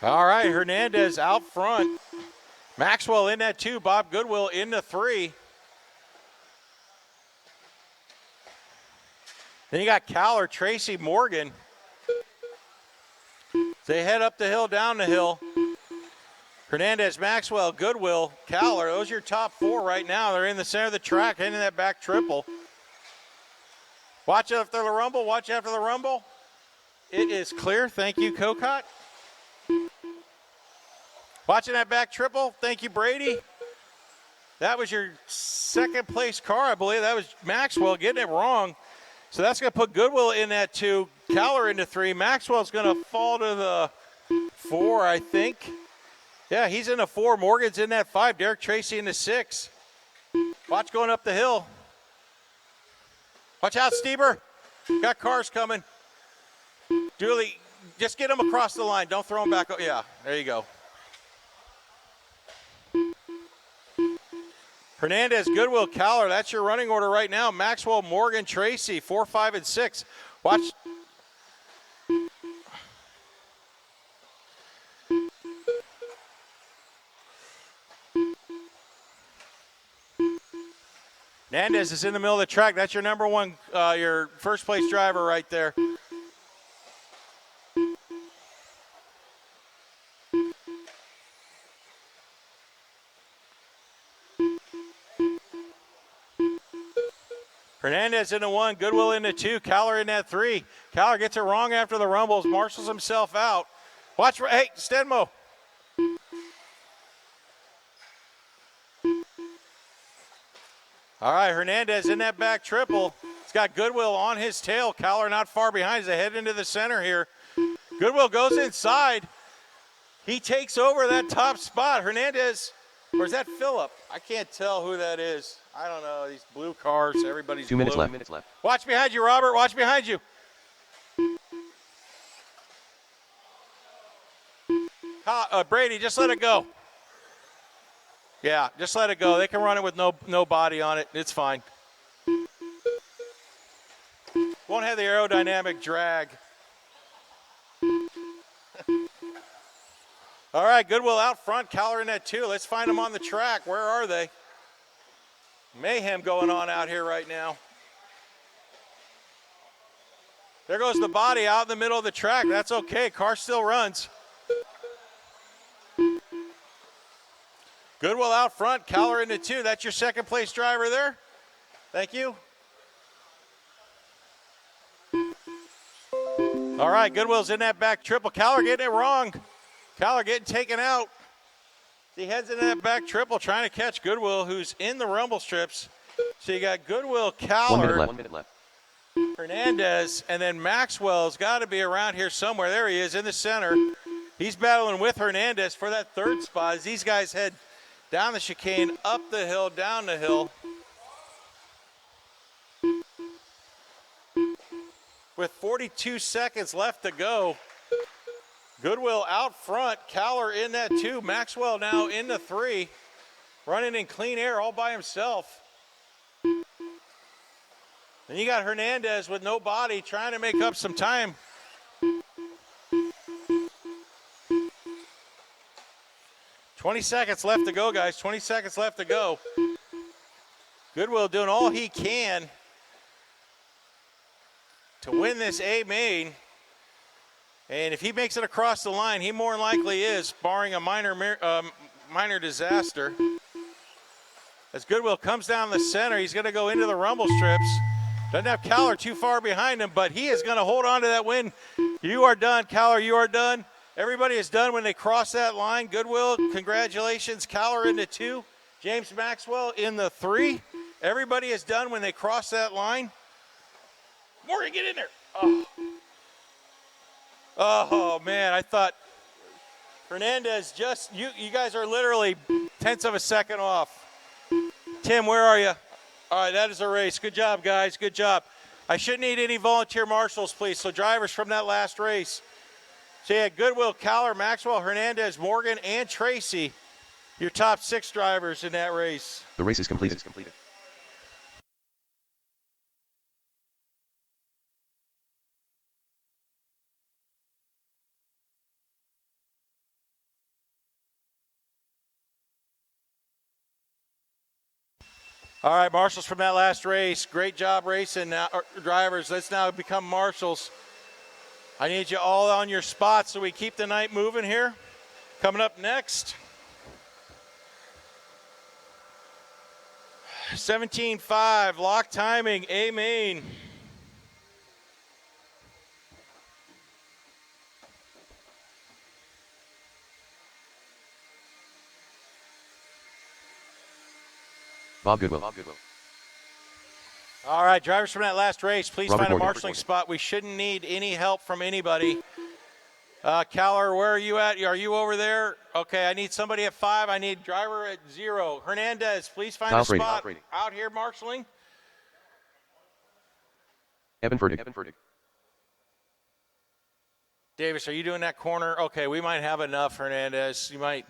A: All right, Hernandez out front. Maxwell in that 2, Bob Goodwill in the 3. Then you got Cowler, Tracy, Morgan. They head up the hill, down the hill. Hernandez, Maxwell, Goodwill, Cowler. Those are your top 4 right now. They're in the center of the track, heading that back triple. Watch after the rumble. Watch after the rumble. It is clear. Thank you, Cocott. Watching that back triple. Thank you, Brady. That was your second place car, I believe. That was Maxwell getting it wrong. So that's going to put Goodwill in that 2, Cowler into 3. Maxwell's going to fall to the 4, I think. Yeah, he's in the 4. Morgan's in that 5. Derek Tracy in the 6. Watch going up the hill. Watch out, Stieber. Got cars coming. Dooley, just get him across the line. Don't throw him back. Yeah, there you go. Hernandez, Goodwill, Cowler. That's your running order right now. Maxwell, Morgan, Tracy, 4, 5, and 6. Watch. Hernandez is in the middle of the track. That's your number one, your first place driver right there. Hernandez in the 1, Goodwill in the 2, Cowler in that 3. Cowler gets it wrong after the rumbles, marshals himself out. Watch, hey, Stenmo. All right, Hernandez in that back triple. He's got Goodwill on his tail. Cowler not far behind as they head into the center here. Goodwill goes inside. He takes over that top spot. Hernandez, or is that Phillip? I can't tell who that is. I don't know. These blue cars, everybody's
C: 2 minutes
A: blue.
C: left. 2 minutes left.
A: Watch behind you, Robert. Watch behind you. Brady, just let it go. Yeah, just let it go. They can run it with no body on it. It's fine. Won't have the aerodynamic drag. All right, Goodwill out front. Cowler in that 2. Let's find them on the track. Where are they? Mayhem going on out here right now. There goes the body out in the middle of the track. That's okay. Car still runs. Goodwill out front. Cowler in the 2. That's your second place driver there. Thank you. All right, Goodwill's in that back triple. Cowler getting it wrong. Cowler getting taken out. He heads into that back triple trying to catch Goodwill, who's in the rumble strips. So you got Goodwill,
C: 1
A: Cowler,
C: minute left. 1 minute left.
A: Hernandez, and then Maxwell's got to be around here somewhere. There he is in the center. He's battling with Hernandez for that 3rd spot as these guys head down the chicane, up the hill, down the hill. With 42 seconds left to go. Goodwill out front, Cowler in that 2, Maxwell now in the 3, running in clean air all by himself. Then you got Hernandez with no body trying to make up some time. "20 seconds left to go, guys. 20 seconds left to go. Goodwill doing all he can to win this A main. And if he makes it across the line, he more than likely is, barring a minor disaster. As Goodwill comes down the center, he's going to go into the rumble strips. Doesn't have Cowler too far behind him, but he is going to hold on to that win. You are done, Cowler, you are done. Everybody is done when they cross that line. Goodwill, congratulations. Cowler in the 2, James Maxwell in the 3. Everybody is done when they cross that line. Morgan, get in there. Oh, man, I thought Hernandez you guys are literally tenths of a second off. Tim, where are you? All right, that is a race. Good job, guys. Good job. I shouldn't need any volunteer marshals, please. So drivers from that last race. So you had Goodwill, Cowler, Maxwell, Hernandez, Morgan, and Tracy, your top 6 drivers in that race.
C: The race is completed.
A: All right, marshals from that last race. Great job racing, drivers. Let's now become marshals. I need you all on your spots so we keep the night moving here. Coming up next, 17.5, lock timing, A main.
C: Bob Goodwill.
A: All right, drivers from that last race, please
C: Robert
A: find a
C: Morgan.
A: marshaling spot. We shouldn't need any help from anybody. Cowler, where are you at? Are you over there? Okay, I need somebody at 5. I need driver at 0. Hernandez, please find
C: Kyle
A: a
C: Frady.
A: spot out here marshaling.
C: Evan Fertig.
A: Davis, are you doing that corner? Okay, we might have enough, Hernandez. You might.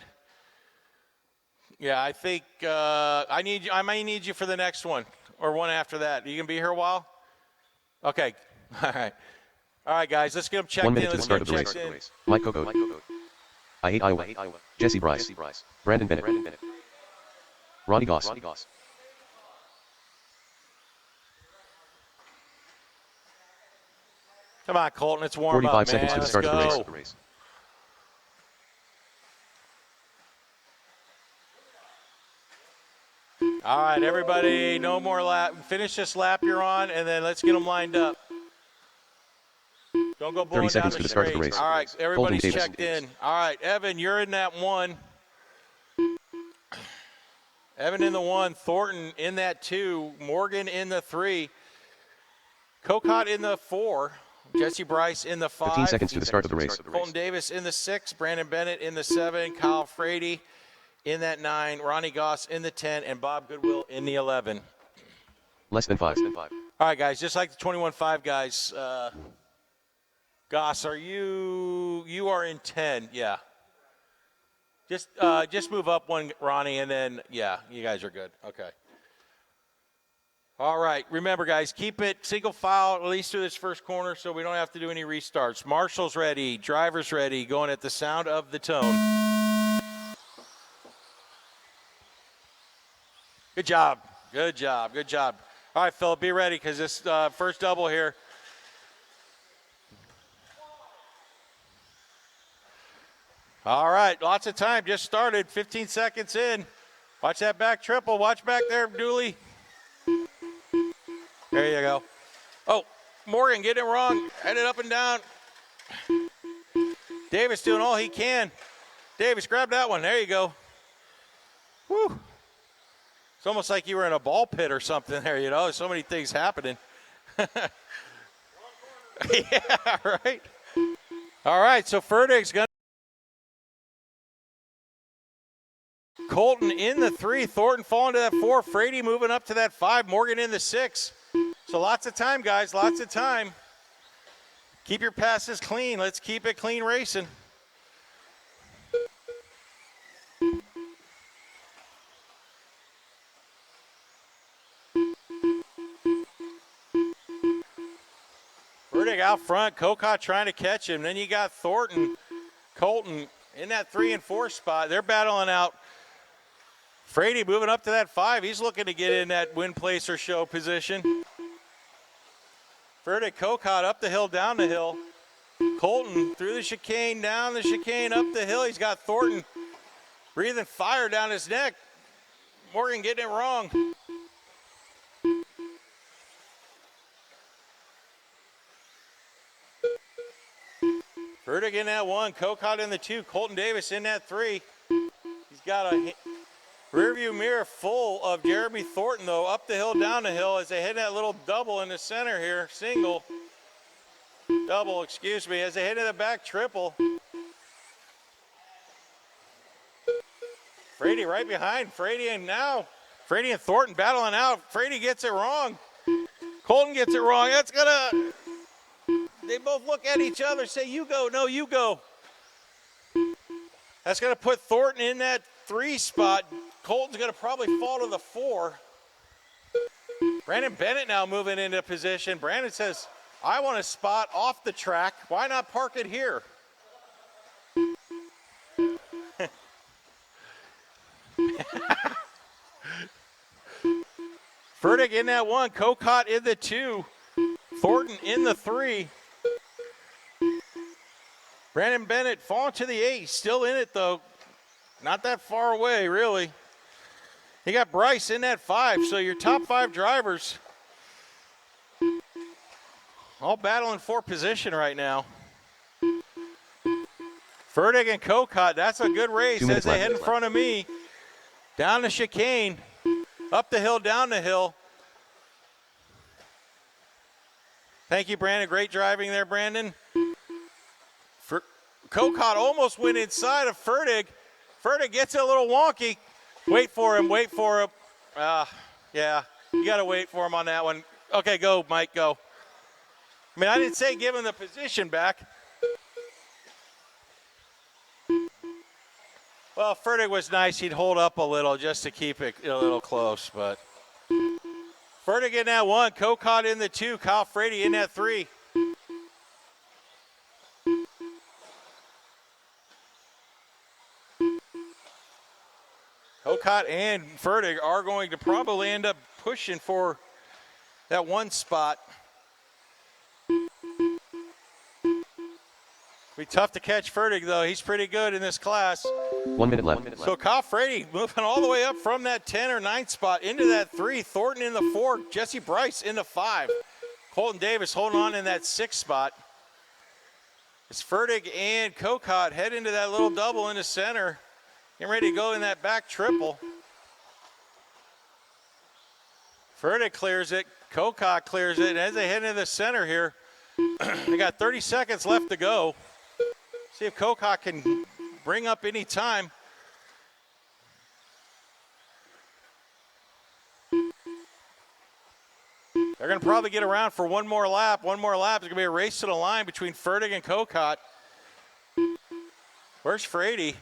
A: Yeah, I think I might need you for the next one or one after that. You can be here a while? Okay. All right. All right, guys, let's get them checked
C: 1 minute
A: in.
C: to the
A: Let's
C: start
A: get
C: of the
A: checked
C: race.
A: in.
C: Mike Coco. I hate Iowa. Jesse Bryce. Brandon Bennett. Ronnie Goss.
A: Come on, Colton. It's warm
C: 45
A: up, man.
C: seconds to the
A: Let's
C: start
A: go.
C: of the race.
A: All right, everybody, no more lap. Finish this lap you're on, and then let's get them lined up. Don't go blowing
C: 30
A: down
C: seconds
A: the
C: to the start of the
A: straight.
C: race.
A: All right, everybody's
C: Davis.
A: checked in. All right, Evan, you're in that 1. Evan in the 1, Thornton in that 2, Morgan in the 3, Cocott in the 4, Jesse Bryce in the 5.
C: 15 seconds to the start of the race.
A: Colton Davis in the 6, Brandon Bennett in the 7, Kyle Frady in that 9, Ronnie Goss in the 10, and Bob Goodwill in the 11.
C: Less than 5.
A: All right, guys, just like the 21.5 guys, Goss, you are in 10, yeah. Just move up one, Ronnie, and then, yeah, you guys are good. Okay. All right, remember, guys, keep it single file at least through this first corner so we don't have to do any restarts. Marshall's ready, driver's ready, going at the sound of the tone. Good job. Good job. Good job. All right, Philip, be ready because this first double here. All right, lots of time. Just started, 15 seconds in. Watch that back triple. Watch back there, Dooley. There you go. Oh, Morgan getting it wrong. Headed up and down. Davis doing all he can. Davis, grab that one. There you go. Whew. It's almost like you were in a ball pit or something there, you know. There's so many things happening. Yeah, right. All right, so Ferdig's going to. Colton in the 3, Thornton falling to that 4, Frady moving up to that 5, Morgan in the 6. So lots of time, guys, lots of time. Keep your passes clean. Let's keep it clean racing. Fertig out front, Cocott trying to catch him. Then you got Thornton, Colton in that 3 and 4 spot. They're battling out. Frady moving up to that 5. He's looking to get in that win, place, or show position. Fertig, Cocott up the hill, down the hill. Colton through the chicane, down the chicane, up the hill. He's got Thornton breathing fire down his neck. Morgan getting it wrong. Fertig in that 1, Cocott in the 2, Colton Davis in that 3. He's got a rearview mirror full of Jeremy Thornton, though, up the hill, down the hill as they hit that little double in the center here. Double, excuse me, as they hit in the back triple. Frady right behind. Frady and Thornton battling out. Frady gets it wrong. Colton gets it wrong. That's gonna. They both look at each other, say, "You go." No, you go. That's gonna put Thornton in that 3 spot. Colton's going to probably fall to the 4. Brandon Bennett now moving into position. Brandon says, I want a spot off the track. Why not park it here? Fertig in that 1. Cocott in the 2. Thornton in the 3. Brandon Bennett falling to the 8. Still in it, though. Not that far away, really. You got Bryce in that 5, so your top 5 drivers all battling for position right now. Fertig and Cocott, that's a good race as they head in front of me. Down the chicane, up the hill, down the hill. Thank you, Brandon. Great driving there, Brandon. Cocott almost went inside of Fertig. Fertig gets it a little wonky. Wait for him, wait for him. Yeah, you got to wait for him on that one. Okay, go, Mike, go. I mean, I didn't say give him the position back. Well, Fertig was nice. He'd hold up a little just to keep it a little close, but. Fertig in that 1, Cocott in the 2, Kyle Frady in that 3. Cocott and Fertig are going to probably end up pushing for that 1 spot. Be tough to catch Fertig, though. He's pretty good in this class.
C: 1 minute left.
A: So Kyle Frady moving all the way up from that 10 or 9 spot into that 3. Thornton in the 4. Jesse Bryce in the 5. Colton Davis holding on in that 6 spot. As Fertig and Kokot head into that little double in the center. Getting ready to go in that back triple. Fertig clears it. Kokot clears it. And as they head into the center here, they got 30 seconds left to go. See if Kokot can bring up any time. They're going to probably get around for one more lap. One more lap. There's going to be a race to the line between Fertig and Kokot. Where's Frady?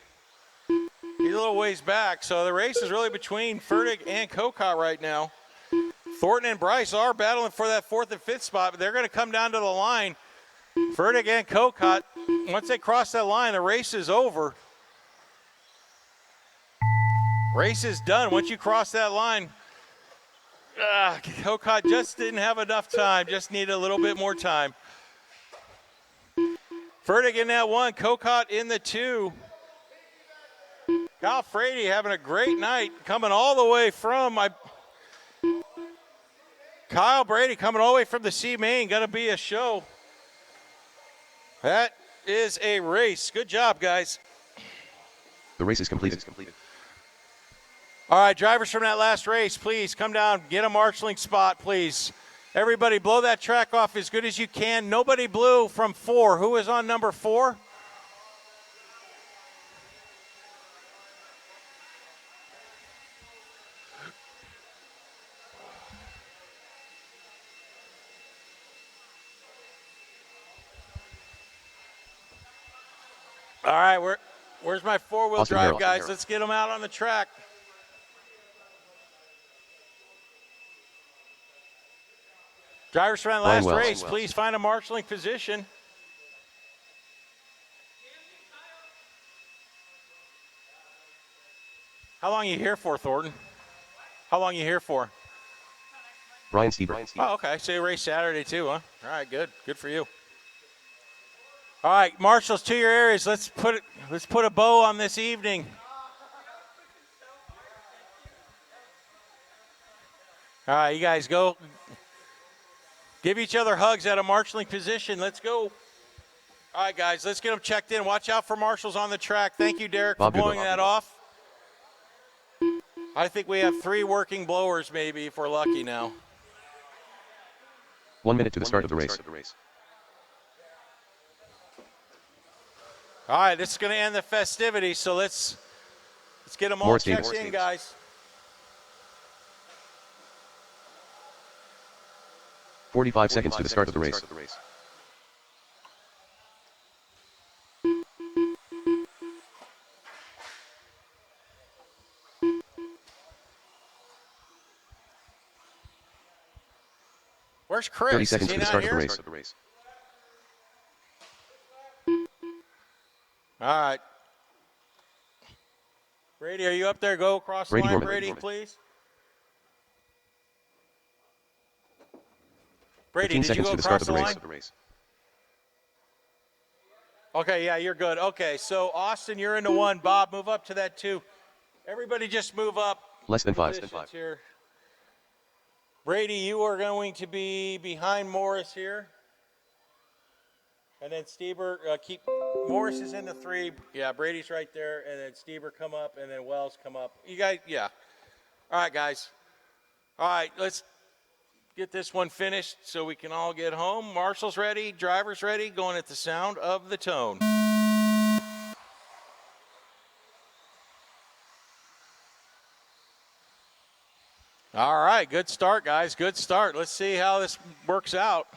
A: He's a little ways back. So the race is really between Fertig and Kokot right now. Thornton and Bryce are battling for that 4th and 5th spot, but they're going to come down to the line. Fertig and Kokot, once they cross that line, the race is over. Race is done. Once you cross that line, Kokot just didn't have enough time, just needed a little bit more time. Fertig in that 1, Kokot in the 2. Kyle Frady having a great night, coming all the way from Kyle Brady coming all the way from the C main. Going to be a show. That is a race. Good job, guys.
C: The race is completed.
A: All right, drivers from that last race, please come down, get a marshaling spot, please. Everybody blow that track off as good as you can. Nobody blew from 4. Who is on number 4? All right, where's my 4-wheel
C: Austin
A: drive,
C: Harrell.
A: guys? Let's get them out on the track. Drivers from that
C: Ryan
A: last
C: Wells.
A: race, please find a marshaling position. How long are you here for, Thornton? How long are you here for?
C: Brian Stieber.
A: Oh, okay. So you race Saturday too, huh? All right, good. Good for you. All right, marshals to your areas. Let's put a bow on this evening. All right, you guys go. Give each other hugs at a marshaling position. Let's go. All right, guys, let's get them checked in. Watch out for marshals on the track. Thank you, Derek,
C: Bob
A: for blowing
C: Goodwin.
A: that off. I think we have 3 working blowers maybe if we're lucky now.
C: 1 minute to the start of the race.
A: All right, this is going to end the festivities, so let's get them all
C: More
A: checked
C: teams.
A: in, guys.
C: 45 seconds to the start of the race.
A: Where's Chris?
C: 30
A: Is
C: seconds
A: he
C: to the
A: not
C: start of
A: here?
C: the race.
A: All right. Brady, are you up there? Go across the
C: Brady
A: line,
C: Norman.
A: Brady, please. Brady,
C: 15
A: did you
C: seconds
A: go
C: to the start
A: across
C: of
A: the
C: the
A: line?
C: race.
A: Okay, yeah, you're good. Okay, so Austin, you're into 1. Bob, move up to that 2. Everybody just move up.
C: Less than 5.
A: Positions here. Brady, you are going to be behind Morris here. And then Stieber, keep Morris is in the 3. Yeah, Brady's right there. And then Stieber come up, and then Wells come up. You guys, yeah. All right, guys. All right, let's get this one finished so we can all get home. Marshall's ready, driver's ready, going at the sound of the tone. All right, good start, guys. Good start. Let's see how this works out.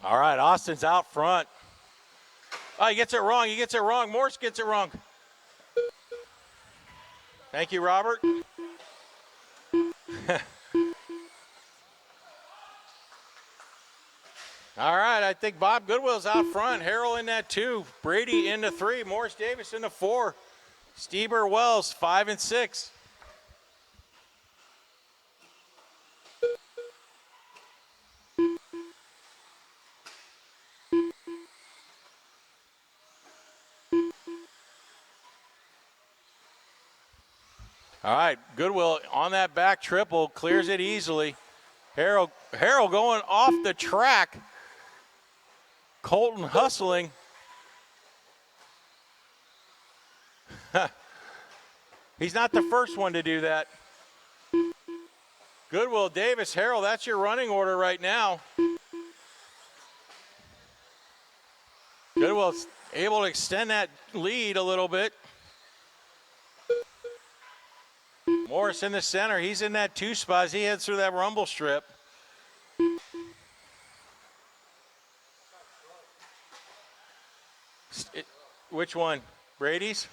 A: All right, Austin's out front. Oh, he gets it wrong. He gets it wrong. Morse gets it wrong. Thank you, Robert. All right, I think Bob Goodwill's out front. Harrell in that 2. Brady in the 3. Morris Davis in the 4. Stieber Wells 5 and 6. All right, Goodwill on that back triple, clears it easily. Harrell going off the track. Colton hustling. He's not the first one to do that. Goodwill, Davis, Harrell, that's your running order right now. Goodwill's able to extend that lead a little bit. Morris in the center. He's in that 2 spot as he heads through that rumble strip. Which one? Brady's?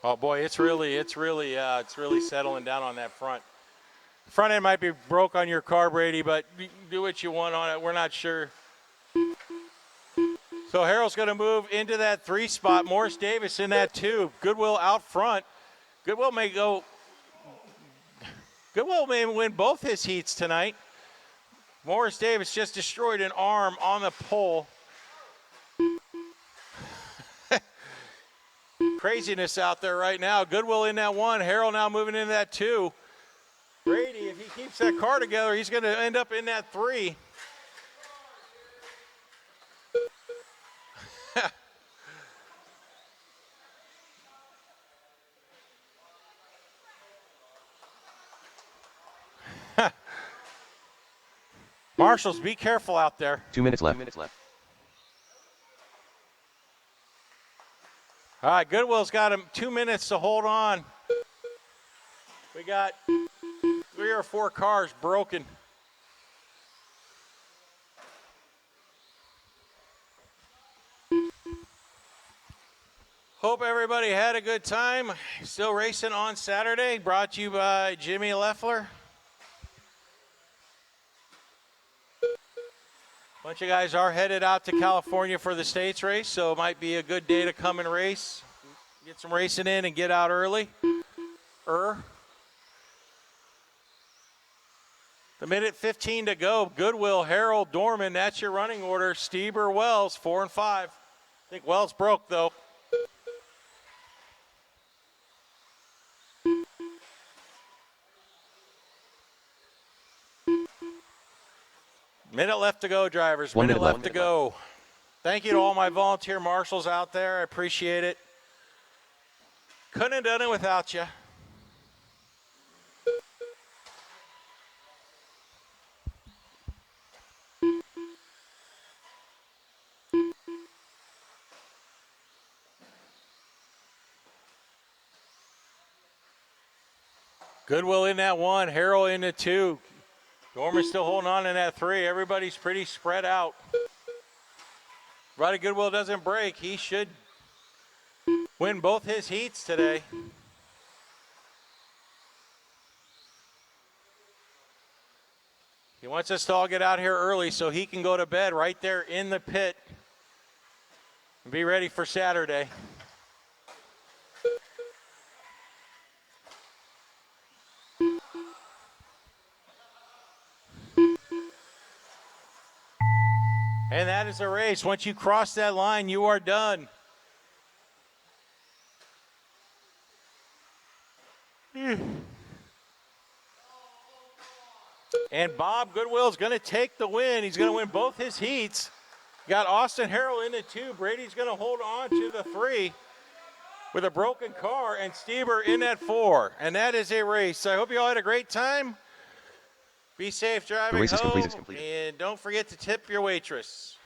A: Oh boy, it's really settling down on that front. Front end might be broke on your car, Brady, but do what you want on it. We're not sure. So Harrell's going to move into that 3 spot. Morris Davis in that 2. Goodwill out front. Goodwill may win both his heats tonight. Morris Davis just destroyed an arm on the pole. Craziness out there right now. Goodwill in that 1. Harrell now moving into that 2. Brady, if he keeps that car together, he's going to end up in that 3. Marshals, be careful out there.
C: 2 minutes left. 2 minutes left.
A: All right, Goodwill's got him 2 minutes to hold on. We got 3 or 4 cars broken. Hope everybody had a good time. Still racing on Saturday, brought to you by Jimmy Leffler. Bunch of guys are headed out to California for the States race, so it might be a good day to come and race. Get some racing in and get out early. The minute 15 to go. Goodwill, Harrell, Dorman, that's your running order. Stieber, Wells, 4 and 5. I think Wells broke, though. Minute left to go, drivers.
C: 1
A: minute
C: minute
A: left to go. Thank you to all my volunteer marshals out there. I appreciate it. Couldn't have done it without you. Goodwill in that 1, Harrell in the 2. Dorman's still holding on in that 3. Everybody's pretty spread out. Roddy Goodwill doesn't break. He should win both his heats today. He wants us to all get out here early so he can go to bed right there in the pit and be ready for Saturday. And that is a race. Once you cross that line, you are done. And Bob Goodwill is going to take the win. He's going to win both his heats. Got Austin Harrell in the 2. Brady's going to hold on to the 3 with a broken car, and Stieber in that 4. And that is a race. I hope you all had a great time. Be safe driving
C: The race is
A: home,
C: complete. It's completed.
A: and don't forget to tip your waitress.